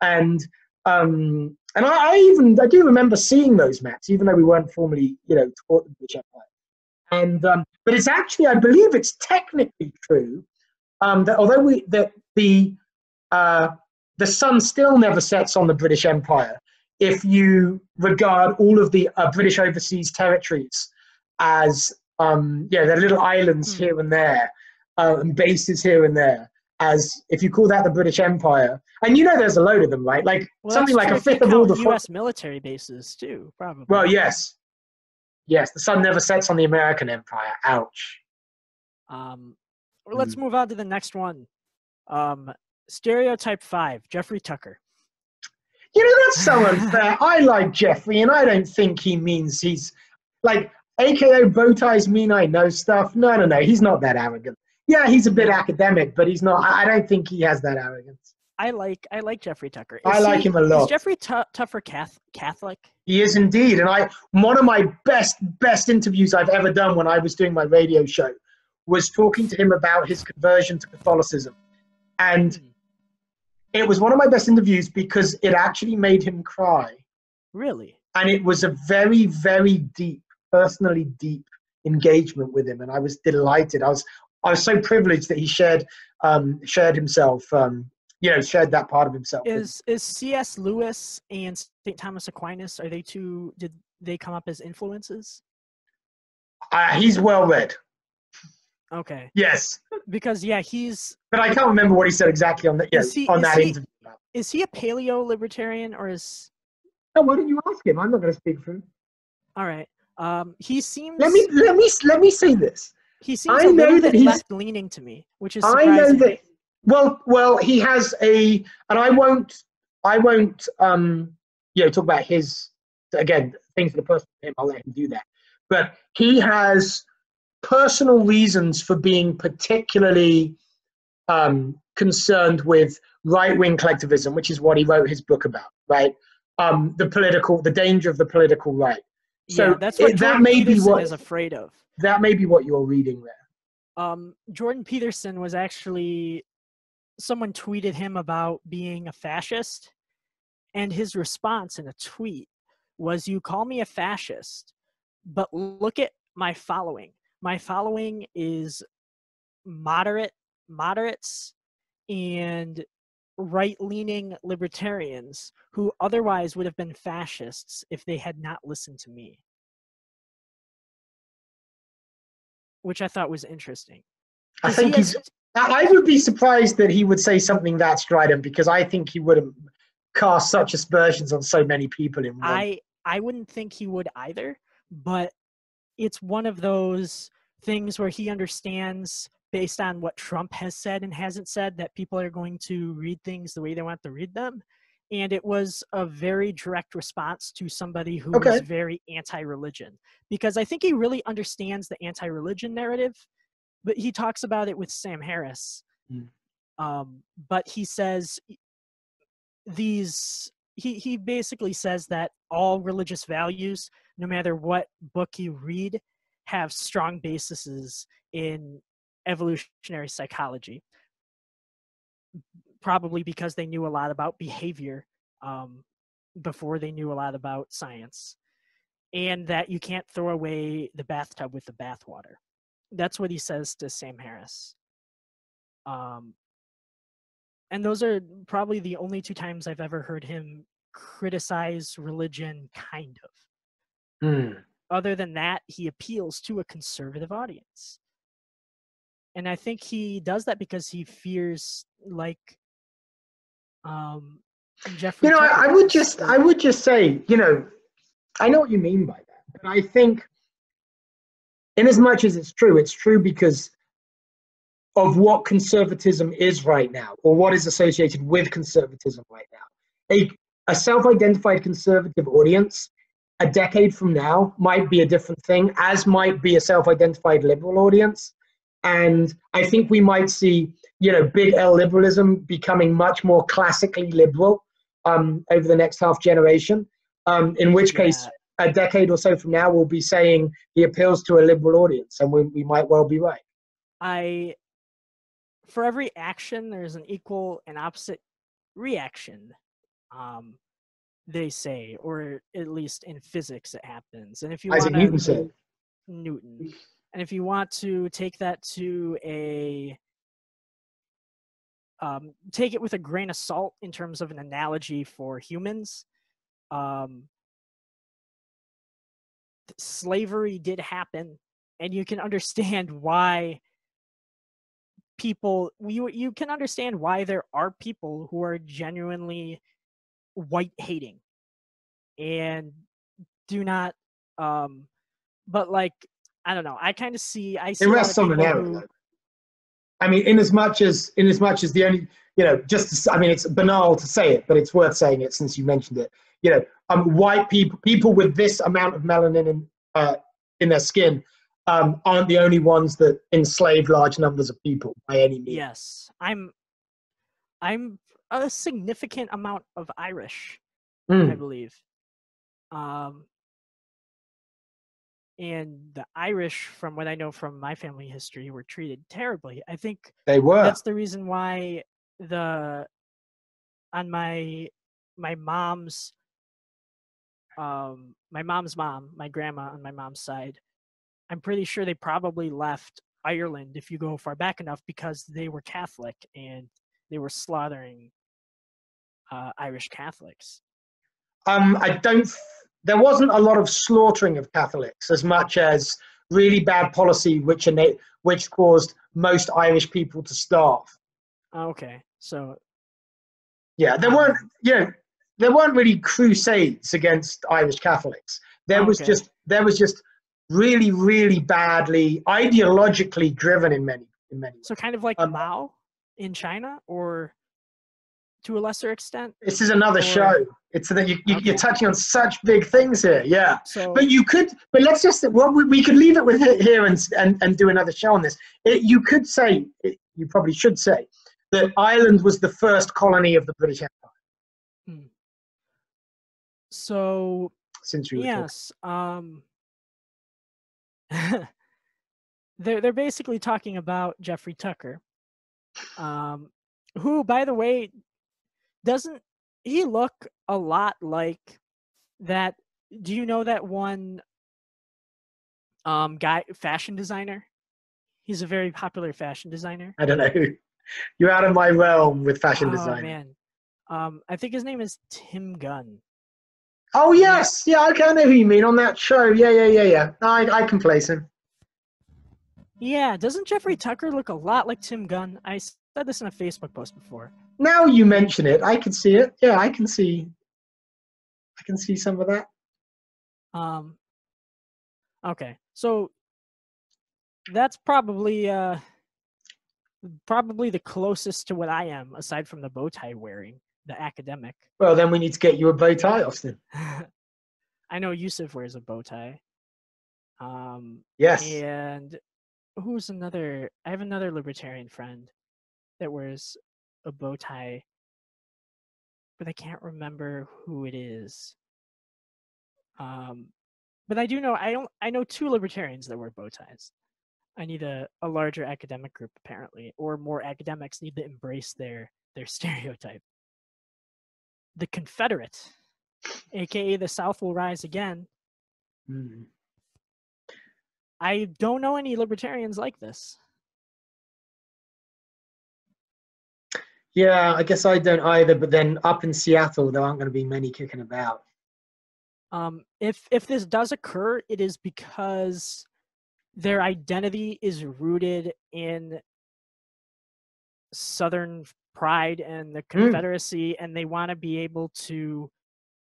And I do remember seeing those maps, even though we weren't formally taught the British Empire. And but it's actually, I believe, it's technically true that although the sun still never sets on the British Empire if you regard all of the British overseas territories as they're little islands here and there and bases here and there, as if you call that the British Empire. And there's a load of them, right? Like something like a fifth of all the U.S. military bases too, probably. Well, yes, the sun never sets on the American Empire. Ouch. Let's move on to the next one. Stereotype 5, Jeffrey Tucker. That's so unfair. I like Jeffrey, and I don't think he means he's like, AKA bow ties mean I know stuff. No, he's not that arrogant. Yeah, he's a bit academic, but he's not. I don't think he has that arrogance. I like Jeffrey Tucker. I like him a lot. Is Jeffrey Tucker Catholic? He is indeed, and one of my best interviews I've ever done when I was doing my radio show was talking to him about his conversion to Catholicism, and it was one of my best interviews because it actually made him cry. Really? And it was a very, very deep, personally deep engagement with him, and I was delighted. I was so privileged that he shared himself, shared that part of himself. Is C.S. Lewis and St. Thomas Aquinas, did they come up as influences? He's well read. Okay. Yes. Because he's. But I can't remember what he said exactly on that. Interview. Is he a paleo libertarian or is? Oh, why don't you ask him? I'm not going to speak for him. All right. He seems. Let me say this. He seems a little bit left leaning to me, which is surprising. I know that. Well, he has and I won't talk about his things that are personal to him. I'll let him do that. But he has personal reasons for being particularly concerned with right-wing collectivism, which is what he wrote his book about, right? The danger of the political right. So yeah, that's what Jordan Peterson is afraid of. That may be what you're reading there. Jordan Peterson was actually, someone tweeted him about being a fascist, and his response in a tweet was, "You call me a fascist, but look at my following. My following is moderates and right-leaning libertarians who otherwise would have been fascists if they had not listened to me." Which I thought was interesting. I would be surprised that he would say something that strident, because I think he would have cast such aspersions on so many people in one. I wouldn't think he would either, but it's one of those things where he understands, based on what Trump has said and hasn't said, that people are going to read things the way they want to read them. And it was a very direct response to somebody who was very anti-religion, because I think he really understands the anti-religion narrative, but he talks about it with Sam Harris. But he says he basically says that all religious values, no matter what book you read, have strong bases in evolutionary psychology, probably because they knew a lot about behavior before they knew a lot about science, and that you can't throw away the bathtub with the bathwater. That's what he says to Sam Harris. And those are probably the only two times I've ever heard him criticize religion, kind of. Other than that, he appeals to a conservative audience. And I think he does that because he fears, like, Jeffrey Tucker. I would just say, I know what you mean by that, but I think, in as much as it's true because of what conservatism is right now, or what is associated with conservatism right now. A self-identified conservative audience a decade from now might be a different thing, as might be a self-identified liberal audience. And I think we might see, big L liberalism becoming much more classically liberal over the next half generation, in which case a decade or so from now we'll be saying he appeals to a liberal audience, and we might well be right. For every action, there's an equal and opposite reaction, they say, or at least in physics it happens. And if you Isaac Newton said. Newton. And if you want to take that to take it with a grain of salt in terms of an analogy for humans, slavery did happen, and you can understand why you can understand why there are people who are genuinely white hating and do not but like, I don't know, I see it rests on an error. I mean, in as much as the only, it's banal to say it, but it's worth saying it since you mentioned it. White people with this amount of melanin in their skin aren't the only ones that enslave large numbers of people by any means. Yes, I'm a significant amount of Irish, I believe. And the Irish, from what I know from my family history, were treated terribly. I think they were. That's the reason why on my mom's mom, my grandma on my mom's side, I'm pretty sure they probably left Ireland, if you go far back enough, because they were Catholic and they were slaughtering Irish Catholics. There wasn't a lot of slaughtering of Catholics as much as really bad policy, which caused most Irish people to starve. Okay, so yeah, there weren't really crusades against Irish Catholics. There was just really, really badly ideologically driven in many ways. So kind of like Mao in China, or to a lesser extent. This is another show. It's that you're touching on such big things here. Yeah. So, but let's just, we could leave it with here and do another show on this. You could say, you probably should say, that Ireland was the first colony of the British Empire. Hmm. So Since we were yes, they're basically talking about Jeffrey Tucker, who, by the way, doesn't he look a lot like that? Do you know that one guy, fashion designer? He's a very popular fashion designer. I don't know. You're out of my realm with fashion Oh design. man, I think his name is Tim Gunn. Oh yes, yeah, okay, I know who you mean on that show. Yeah. I can place him. Yeah, doesn't Jeffrey Tucker look a lot like Tim Gunn? I said this in a Facebook post before. Now you mention it, I can see it. Yeah, I can see some of that. Okay, so that's probably the closest to what I am, aside from the bow tie wearing, the academic. Well, then we need to get you a bow tie, Austin. I know Yusuf wears a bow tie. Yes. And who's another? I have another libertarian friend that wears a bow tie, but I can't remember who it is. But I do know I know two libertarians that wear bow ties. I need a larger academic group, apparently, or more academics need to embrace their stereotype. The Confederate, aka the South will rise again. Mm. I don't know any libertarians like this. Yeah, I guess I don't either, but then up in Seattle, there aren't going to be many kicking about. If this does occur, it is because their identity is rooted in Southern pride and the Confederacy, and they want to be able to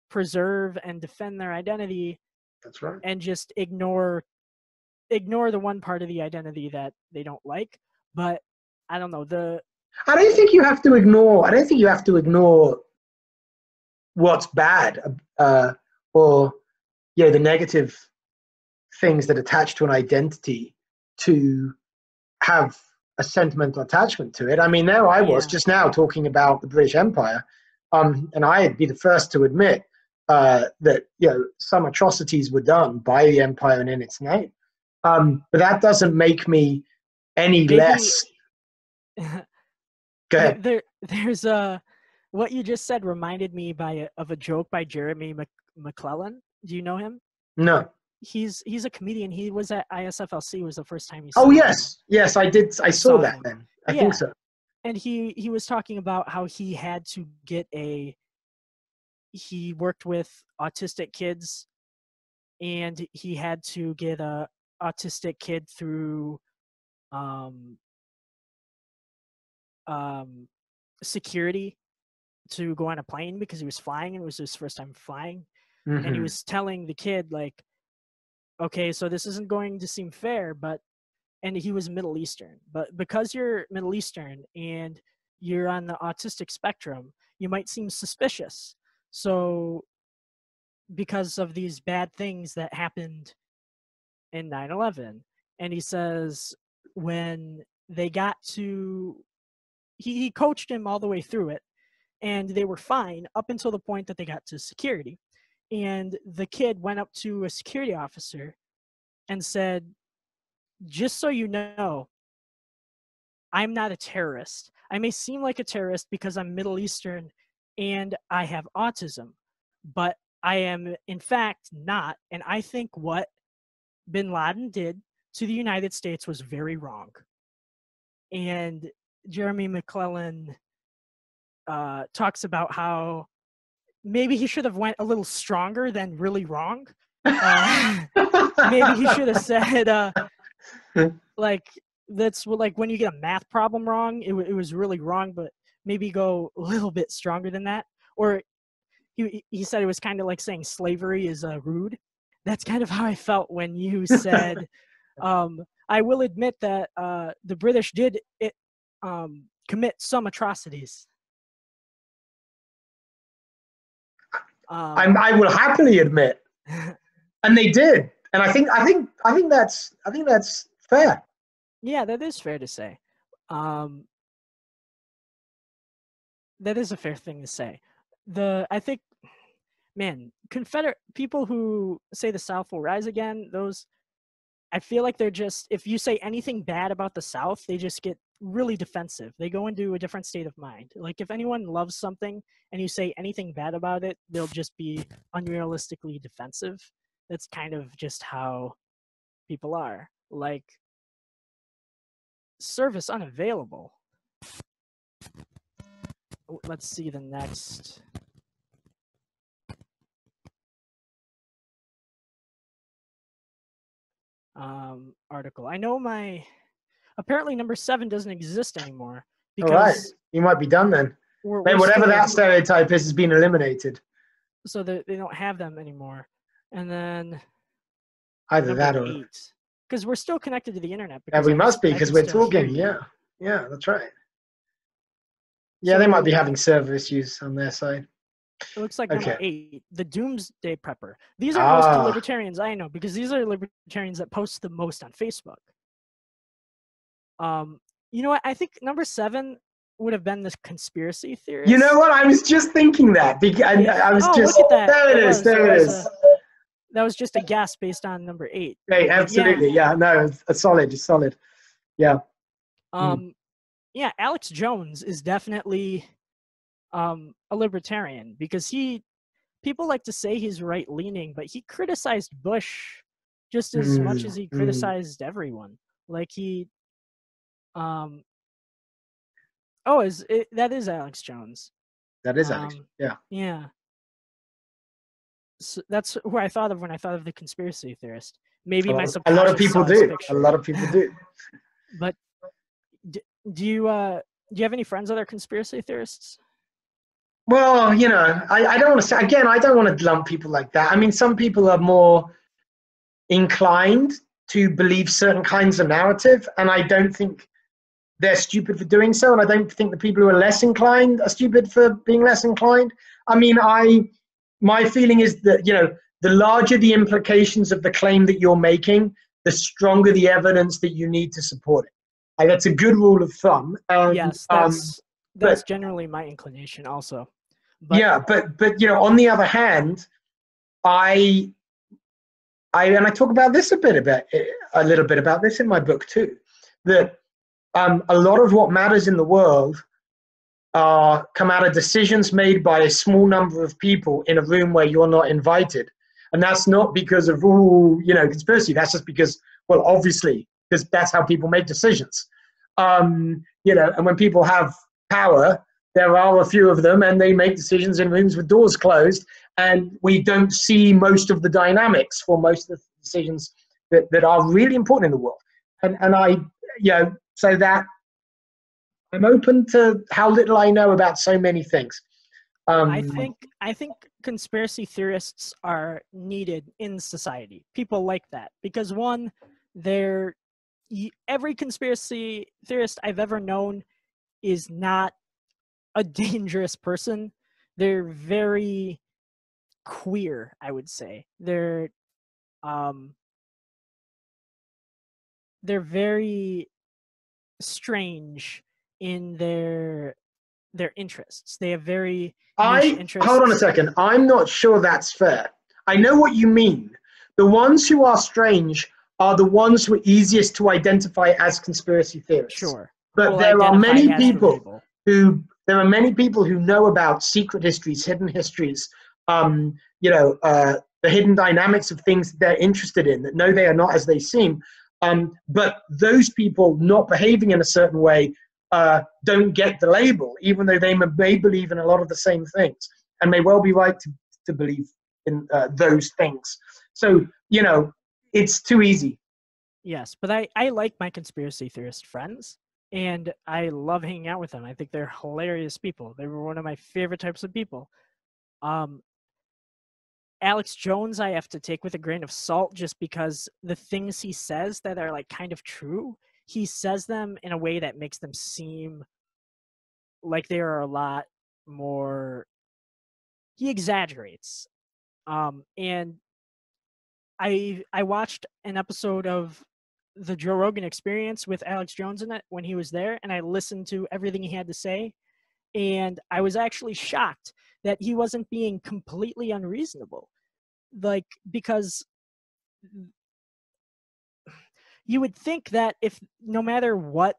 preserve and defend their identity. That's right. And just ignore the one part of the identity that they don't like. But I don't know, I don't think you have to ignore what's bad, or the negative things that attach to an identity to have a sentimental attachment to it. I mean, there I was just now talking about the British Empire, and I'd be the first to admit that some atrocities were done by the empire and in its name. But that doesn't make me any less. Go ahead. There's what you just said reminded me of a joke by Jeremy McClellan. Do you know him? No. He's a comedian. He was at ISFLC. Was the first time you saw him. Yes, I did. I saw that then. I think so. And he was talking about how he had to get he worked with autistic kids, and he had to get a autistic kid through security to go on a plane because he was flying and it was his first time flying. Mm-hmm. And he was telling the kid, like, okay, so this isn't going to seem fair, and he was Middle Eastern, but because you're Middle Eastern and you're on the autistic spectrum, you might seem suspicious. So because of these bad things that happened in 9/11, and he says when they got to, he coached him all the way through it, and they were fine up until the point that they got to security. And the kid went up to a security officer and said, just so you know, I'm not a terrorist. I may seem like a terrorist because I'm Middle Eastern and I have autism, but I am in fact not. And I think what bin Laden did to the United States was very wrong. And Jeremy McClellan talks about how maybe he should have went a little stronger than really wrong. Maybe he should have said, like, that's like when you get a math problem wrong, it was really wrong, but maybe go a little bit stronger than that. Or he said it was kind of like saying slavery is rude. That's kind of how I felt when you said, I will admit that the British did commit some atrocities. I will happily admit, and they did, and I think that's fair. Yeah, that is fair to say. that is a fair thing to say. I think, man, Confederate people who say the South will rise again, those, I feel like they're just, if you say anything bad about the South, they just get really defensive. They go into a different state of mind. Like if anyone loves something and you say anything bad about it, they'll just be unrealistically defensive. That's kind of just how people are. Like, service unavailable. Let's see the next. Article. I know apparently number 7 doesn't exist anymore. All right, you might be done then. Maybe whatever that stereotype is has been eliminated. So they don't have them anymore. And then either that or 8. Because we're still connected to the internet. Yeah, we must be because we're talking. Yeah, that's right. Yeah, so, they might be having server issues on their side. It looks like number 8, the Doomsday Prepper. These are most of the libertarians I know because these are libertarians that post the most on Facebook. You know what? I think number 7 would have been this Conspiracy Theorist. You know what? I was just thinking that. I was just. Look at that. There it is. There it is. That was just a guess based on number 8. Hey, absolutely. Yeah. No, it's solid. It's solid. Yeah. Yeah. Alex Jones is definitely a libertarian because people like to say he's right leaning, but he criticized Bush just as much as he criticized everyone. Like that is Alex Jones. That is Alex. Yeah. Yeah. So that's who I thought of when I thought of the Conspiracy Theorist. Maybe my subconscious. A lot of people do. A lot of people do. But do you have any friends that are conspiracy theorists? Well, I don't want to say, again, I don't want to lump people like that. I mean, some people are more inclined to believe certain kinds of narrative, and I don't think they're stupid for doing so, and I don't think the people who are less inclined are stupid for being less inclined. I mean, my feeling is that, the larger the implications of the claim that you're making, the stronger the evidence that you need to support it. Like, that's a good rule of thumb. Yes, that's generally my inclination also. But, on the other hand, I talk about this a little bit about this in my book too, that a lot of what matters in the world come out of decisions made by a small number of people in a room where you're not invited. And that's not because of, conspiracy. That's just because, well, obviously, because that's how people make decisions. And when people have power, there are a few of them, and they make decisions in rooms with doors closed, and we don't see most of the dynamics for most of the decisions that are really important in the world. And I, so that I'm open to how little I know about so many things. I think conspiracy theorists are needed in society. People like that because one, every conspiracy theorist I've ever known is not a dangerous person. They're very queer, I would say. They're very strange in their interests. They have very niche interests. Hold on a second. I'm not sure that's fair. I know what you mean. The ones who are strange are the ones who are easiest to identify as conspiracy theorists. Sure. But there are many people who know about secret histories, hidden histories, the hidden dynamics of things they're interested in, that know they are not as they seem. But those people not behaving in a certain way don't get the label, even though they may believe in a lot of the same things and may well be right to believe in those things. So, it's too easy. Yes, but I like my conspiracy theorist friends, and I love hanging out with them. I think they're hilarious people. They were one of my favorite types of people. Alex Jones, I have to take with a grain of salt just because the things he says that are like kind of true, he says them in a way that makes them seem like they are a lot more. He exaggerates. And I watched an episode of the Joe Rogan Experience with Alex Jones in it when he was there, and I listened to everything he had to say. And I was actually shocked that he wasn't being completely unreasonable. Like, because you would think that if no matter what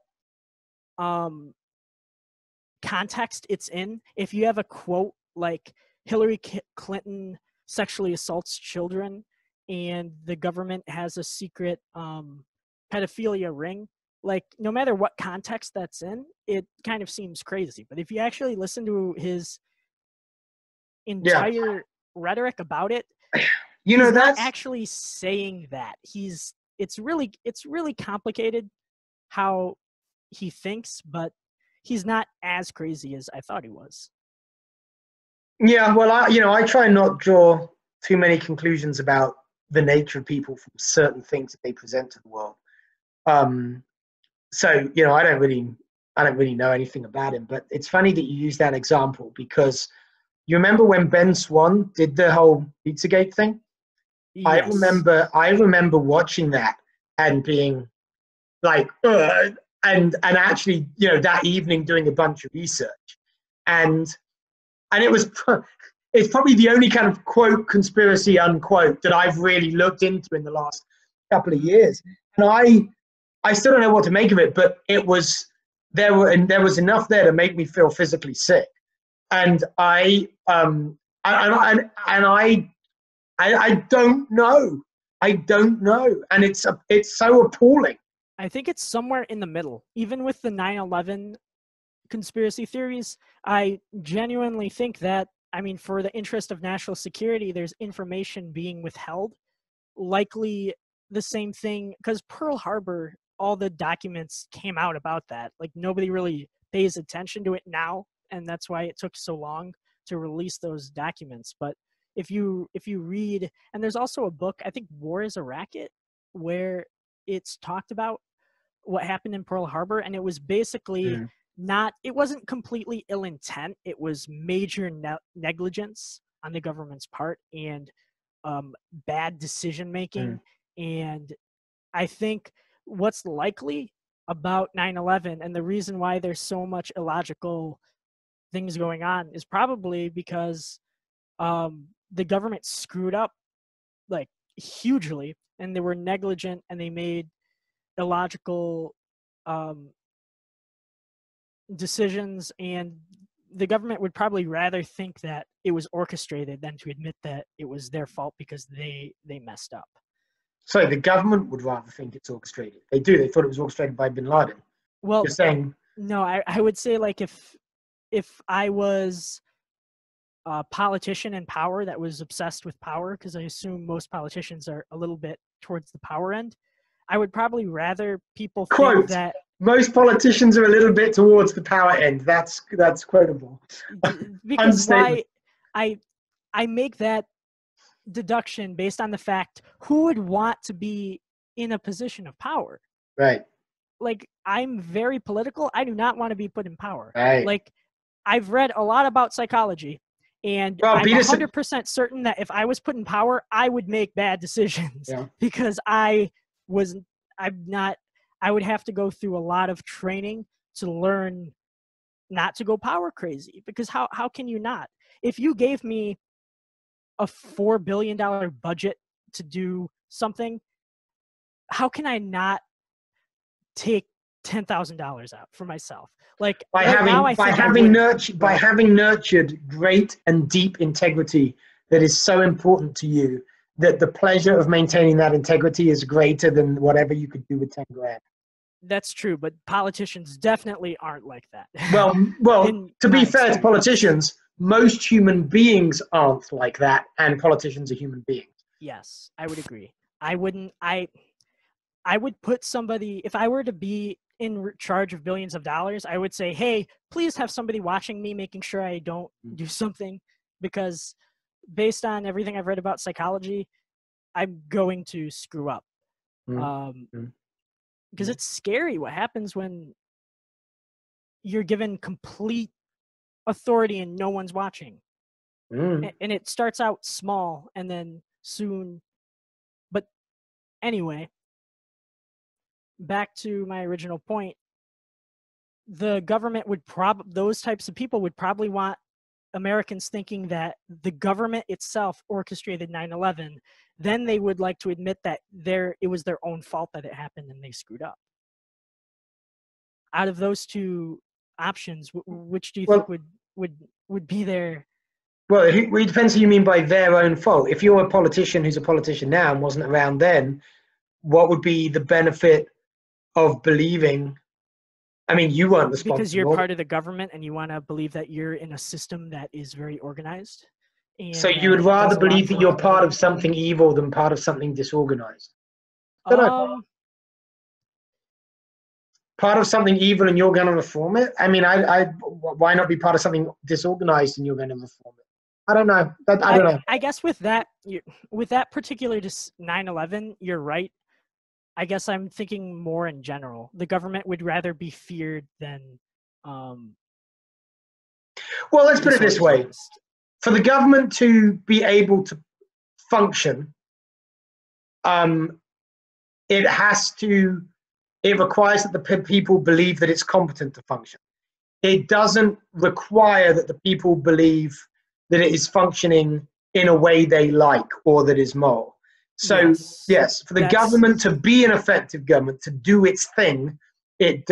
context it's in, if you have a quote like Hillary Clinton sexually assaults children and the government has a secret pedophilia ring, like no matter what context that's in, it kind of seems crazy. But if you actually listen to his entire rhetoric about it, you know, he's not that's actually saying that. It's really complicated how he thinks, but he's not as crazy as I thought he was. yeah. Well, I try and not draw too many conclusions about the nature of people from certain things that they present to the world. So I don't really know anything about him, but it's funny that you use that example because you remember when Ben Swan did the whole Pizzagate thing? Yes. I remember watching that and being like, and actually, that evening doing a bunch of research, and it was it's probably the only kind of quote conspiracy unquote that I've really looked into in the last couple of years, and I still don't know what to make of it, but there was enough there to make me feel physically sick, and I don't know. I don't know, and it's so appalling. I think it's somewhere in the middle. Even with the 9/11 conspiracy theories, I genuinely think that, I mean, for the interest of national security, there's information being withheld. Likely the same thing, because Pearl Harbor, all the documents came out about that. Like, nobody really pays attention to it now, and that's why it took so long to release those documents. But if you read, and there's also a book, I think War is a Racket, where it's talked about what happened in Pearl Harbor, and it was basically it wasn't completely ill intent. It was major negligence on the government's part and bad decision making. And I think what's likely about 9/11 and the reason why there's so much illogical things going on is probably because the government screwed up like hugely, and they were negligent, and they made illogical decisions, and the government would probably rather think that it was orchestrated than to admit that it was their fault because they messed up. So the government would rather think it's orchestrated. They do. They thought it was orchestrated by bin Laden. Well, you're saying no, I would say, like, if I was a politician in power that was obsessed with power, because I assume most politicians are a little bit towards the power end, I would probably rather people think that most politicians are a little bit towards the power end. That's quotable. Because why I make that deduction based on the fact, who would want to be in a position of power? Right. Like, I'm very political. I do not want to be put in power. Right. Like, I've read a lot about psychology, and I'm 100% certain that if I was put in power, I would make bad decisions because I would have to go through a lot of training to learn not to go power crazy. Because how can you not? If you gave me a $4 billion budget to do something, how can I not take $10,000 out for myself? Like, by having nurtured great and deep integrity that is so important to you, that the pleasure of maintaining that integrity is greater than whatever you could do with 10 grand. That's true, but politicians definitely aren't like that. Well, to be fair to politicians, most human beings aren't like that, and politicians are human beings. Yes, I would agree. I would put somebody, if I were to be in charge of billions of dollars, I would say, hey, please have somebody watching me, making sure I don't do something, because based on everything I've read about psychology, I'm going to screw up. Because it's scary what happens when you're given complete authority and no one's watching. And it starts out small and then soon. But anyway, back to my original point. the government would those types of people would probably want Americans thinking that the government itself orchestrated 9/11. Then they would like to admit that it was their own fault that it happened and they screwed up. Out of those two options, which do you think would be there? Well, it depends who you mean by their own fault. If you're a politician who's a politician now and wasn't around then, what would be the benefit of believing? I mean, you weren't responsible. Because you're part of the government and you want to believe that you're in a system that is very organized. And so you would rather believe that you're part of something evil than part of something disorganized? Part of something evil and you're going to reform it? I mean, why not be part of something disorganized and you're going to reform it? I don't know. I don't know. I guess with that particular 9/11, you're right. I guess I'm thinking more in general. The government would rather be feared than. Well, let's put it this way: for the government to be able to function, it requires that the people believe that it's competent to function. It doesn't require that the people believe that it is functioning in a way they like or that is moral. So yes, for the government to be an effective government, to do its thing, it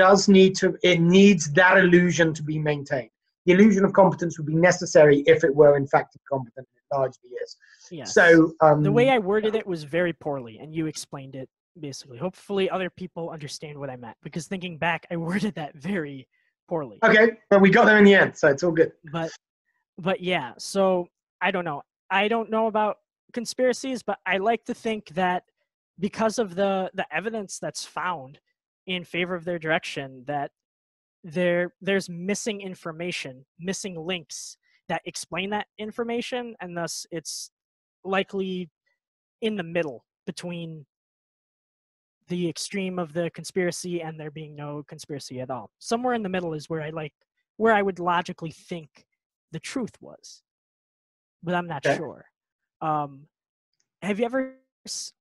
needs that illusion to be maintained. The illusion of competence would be necessary if it were in fact incompetent, and it largely is. Yes. So the way I worded it was very poorly, and you explained it basically. Hopefully other people understand what I meant, because thinking back, I worded that very poorly. Okay, but we got there in the end, so it's all good. But yeah, so I don't know. I don't know about conspiracies, but I like to think that because of the evidence that's found in favor of their direction, that there's missing information, missing links that explain that information, and thus it's likely in the middle between the extreme of the conspiracy and there being no conspiracy at all. Somewhere in the middle is where I would logically think the truth was, but I'm not sure. Have you ever,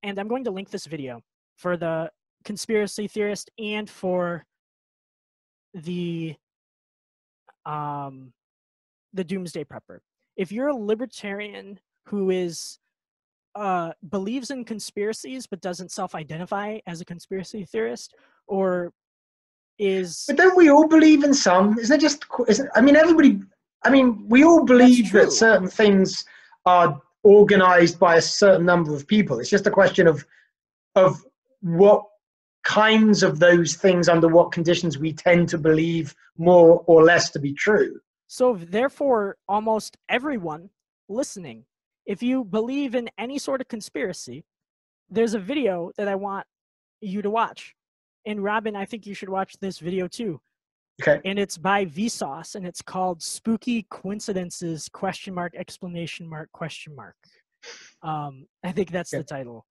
and I'm going to link this video for the Conspiracy Theorist and for the Doomsday Prepper. If you're a libertarian who is believes in conspiracies but doesn't self-identify as a conspiracy theorist, or is... But don't we all believe in some? Isn't it just... we all believe that certain things are organized by a certain number of people. It's just a question of what kinds of those things, under what conditions we tend to believe more or less to be true. So therefore, almost everyone listening, if you believe in any sort of conspiracy, there's a video that I want you to watch. And Robin, I think you should watch this video too. Okay. And it's by Vsauce, and it's called Spooky Coincidences, ? I think that's the title.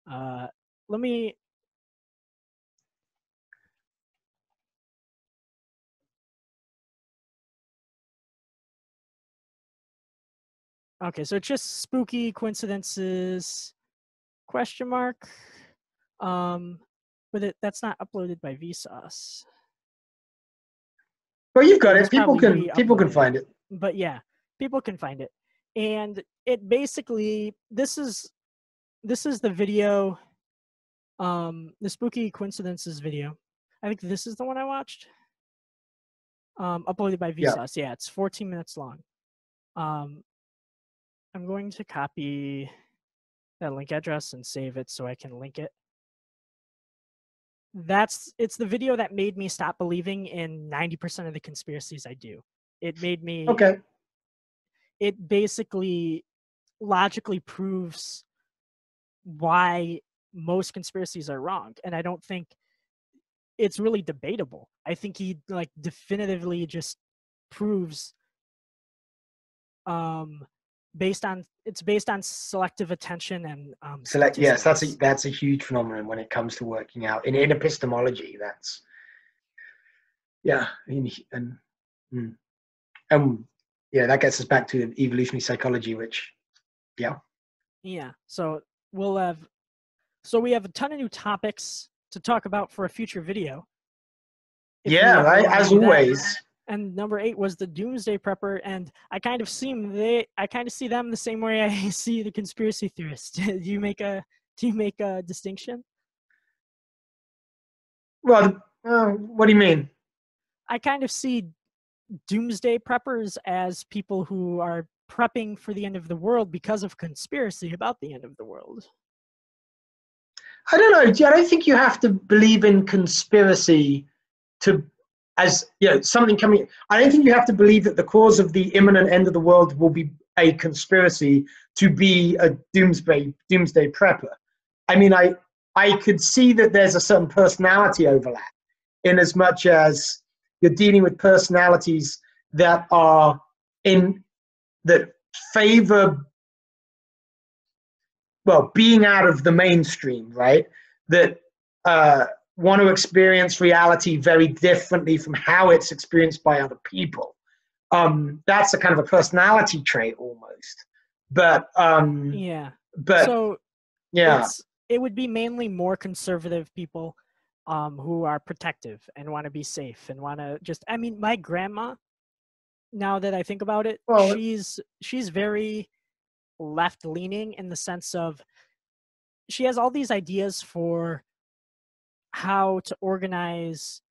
Let me... Okay, so it's just Spooky Coincidences, ? But that's not uploaded by Vsauce. Well, you've got it. People can find it. But yeah, people can find it. And it basically, this is the video, the Spooky Coincidences video. I think this is the one I watched. Uploaded by Vsauce. Yeah, it's 14 minutes long. I'm going to copy that link address and save it so I can link it. It's the video that made me stop believing in 90% of the conspiracies I do. It made me... Okay. It basically logically proves why most conspiracies are wrong. And I don't think it's really debatable. I think he definitively just proves based on selective attention and yes, that's a huge phenomenon when it comes to working out in epistemology. That's that gets us back to evolutionary psychology, which so we have a ton of new topics to talk about for a future video. Yeah, right. As always. And number 8 was the Doomsday Prepper, and I kind of see them the same way I see the Conspiracy Theorist. Do you make a distinction? Well, what do you mean? I kind of see Doomsday Preppers as people who are prepping for the end of the world because of conspiracy about the end of the world. I don't know. I don't think you have to believe in conspiracy something coming. I don't think you have to believe that the cause of the imminent end of the world will be a conspiracy to be a doomsday prepper. I mean, I could see that there's a certain personality overlap, in as much as you're dealing with personalities that favor, well, being out of the mainstream, right? That want to experience reality very differently from how it's experienced by other people. That's a kind of a personality trait almost. But it would be mainly more conservative people who are protective and want to be safe and want to just, I mean, my grandma, now that I think about it, she's very left-leaning in the sense of she has all these ideas for how to organize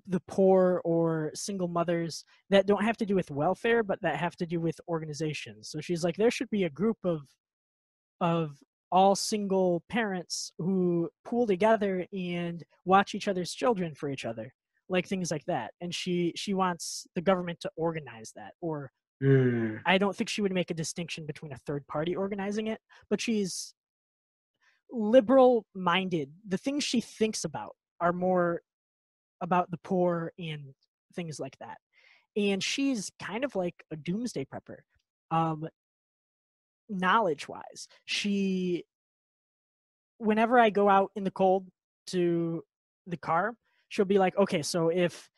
the poor or single mothers that don't have to do with welfare, but that have to do with organizations. So she's like, there should be a group of all single parents who pool together and watch each other's children for each other, like things like that. And she wants the government to organize that. Or I don't think she would make a distinction between a third party organizing it, but she's liberal minded. The things she thinks about are more about the poor and things like that. And she's kind of like a doomsday prepper. Knowledge wise, whenever I go out in the cold to the car, she'll be like, okay, so if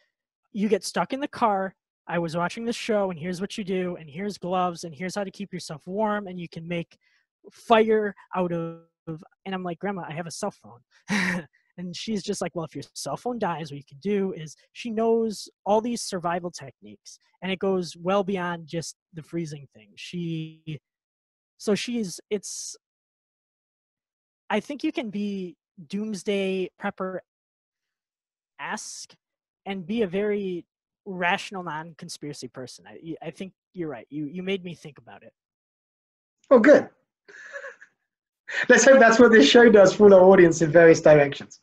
you get stuck in the car, I was watching this show and here's what you do, and here's gloves, and here's how to keep yourself warm, and you can make fire out of, and I'm like, Grandma, I have a cell phone. And she's just like, well, if your cell phone dies, what you can do is, she knows all these survival techniques, and it goes well beyond just the freezing thing. I think you can be doomsday prepper-esque and be a very rational, non-conspiracy person. I think you're right. You made me think about it. Oh, good. Let's hope that's what this show does for our audience in various directions.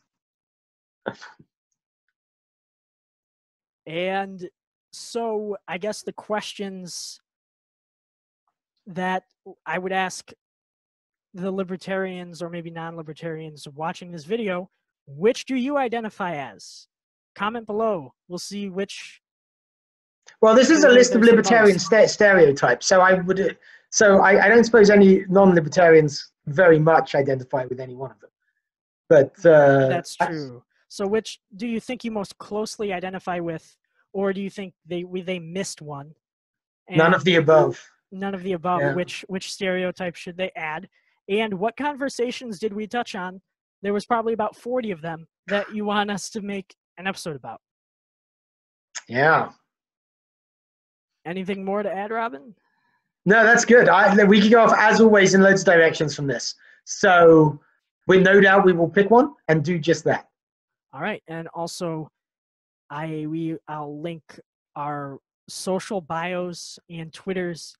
And so I guess the questions that I would ask the libertarians or maybe non-libertarians watching this video, which do you identify as? Comment below. We'll see which. Well, this is a list of libertarian stereotypes. So I don't suppose any non-libertarians very much identify with any one of them. But that's true. So which do you think you most closely identify with, or do you think they missed one? None of the above. None of the above. Yeah. Which stereotype should they add? And what conversations did we touch on? There was probably about 40 of them that you want us to make an episode about. Yeah. Anything more to add, Robin? No, that's good. We could go off, as always, in loads of directions from this. So with no doubt, we will pick one and do just that. All right. And also, I'll link our social bios and Twitters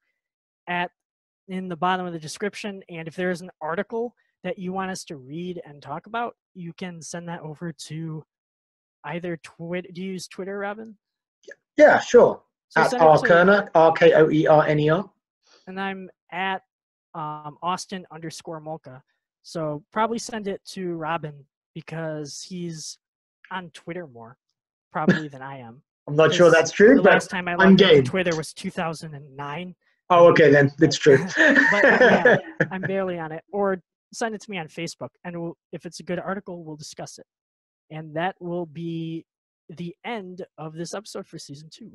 in the bottom of the description. And if there is an article that you want us to read and talk about, you can send that over to either Twitter. Do you use Twitter, Robin? Yeah, sure. So at Rkerner, RKOERNER. And I'm at Austin_Mulca. So probably send it to Robin because he's on Twitter more probably than I am. I'm not sure that's true, but last time I logged into Twitter was 2009. Oh, okay, then it's true. But yeah, I'm barely on it. Or send it to me on Facebook, and if it's a good article, we'll discuss it. And that will be the end of this episode for season 2.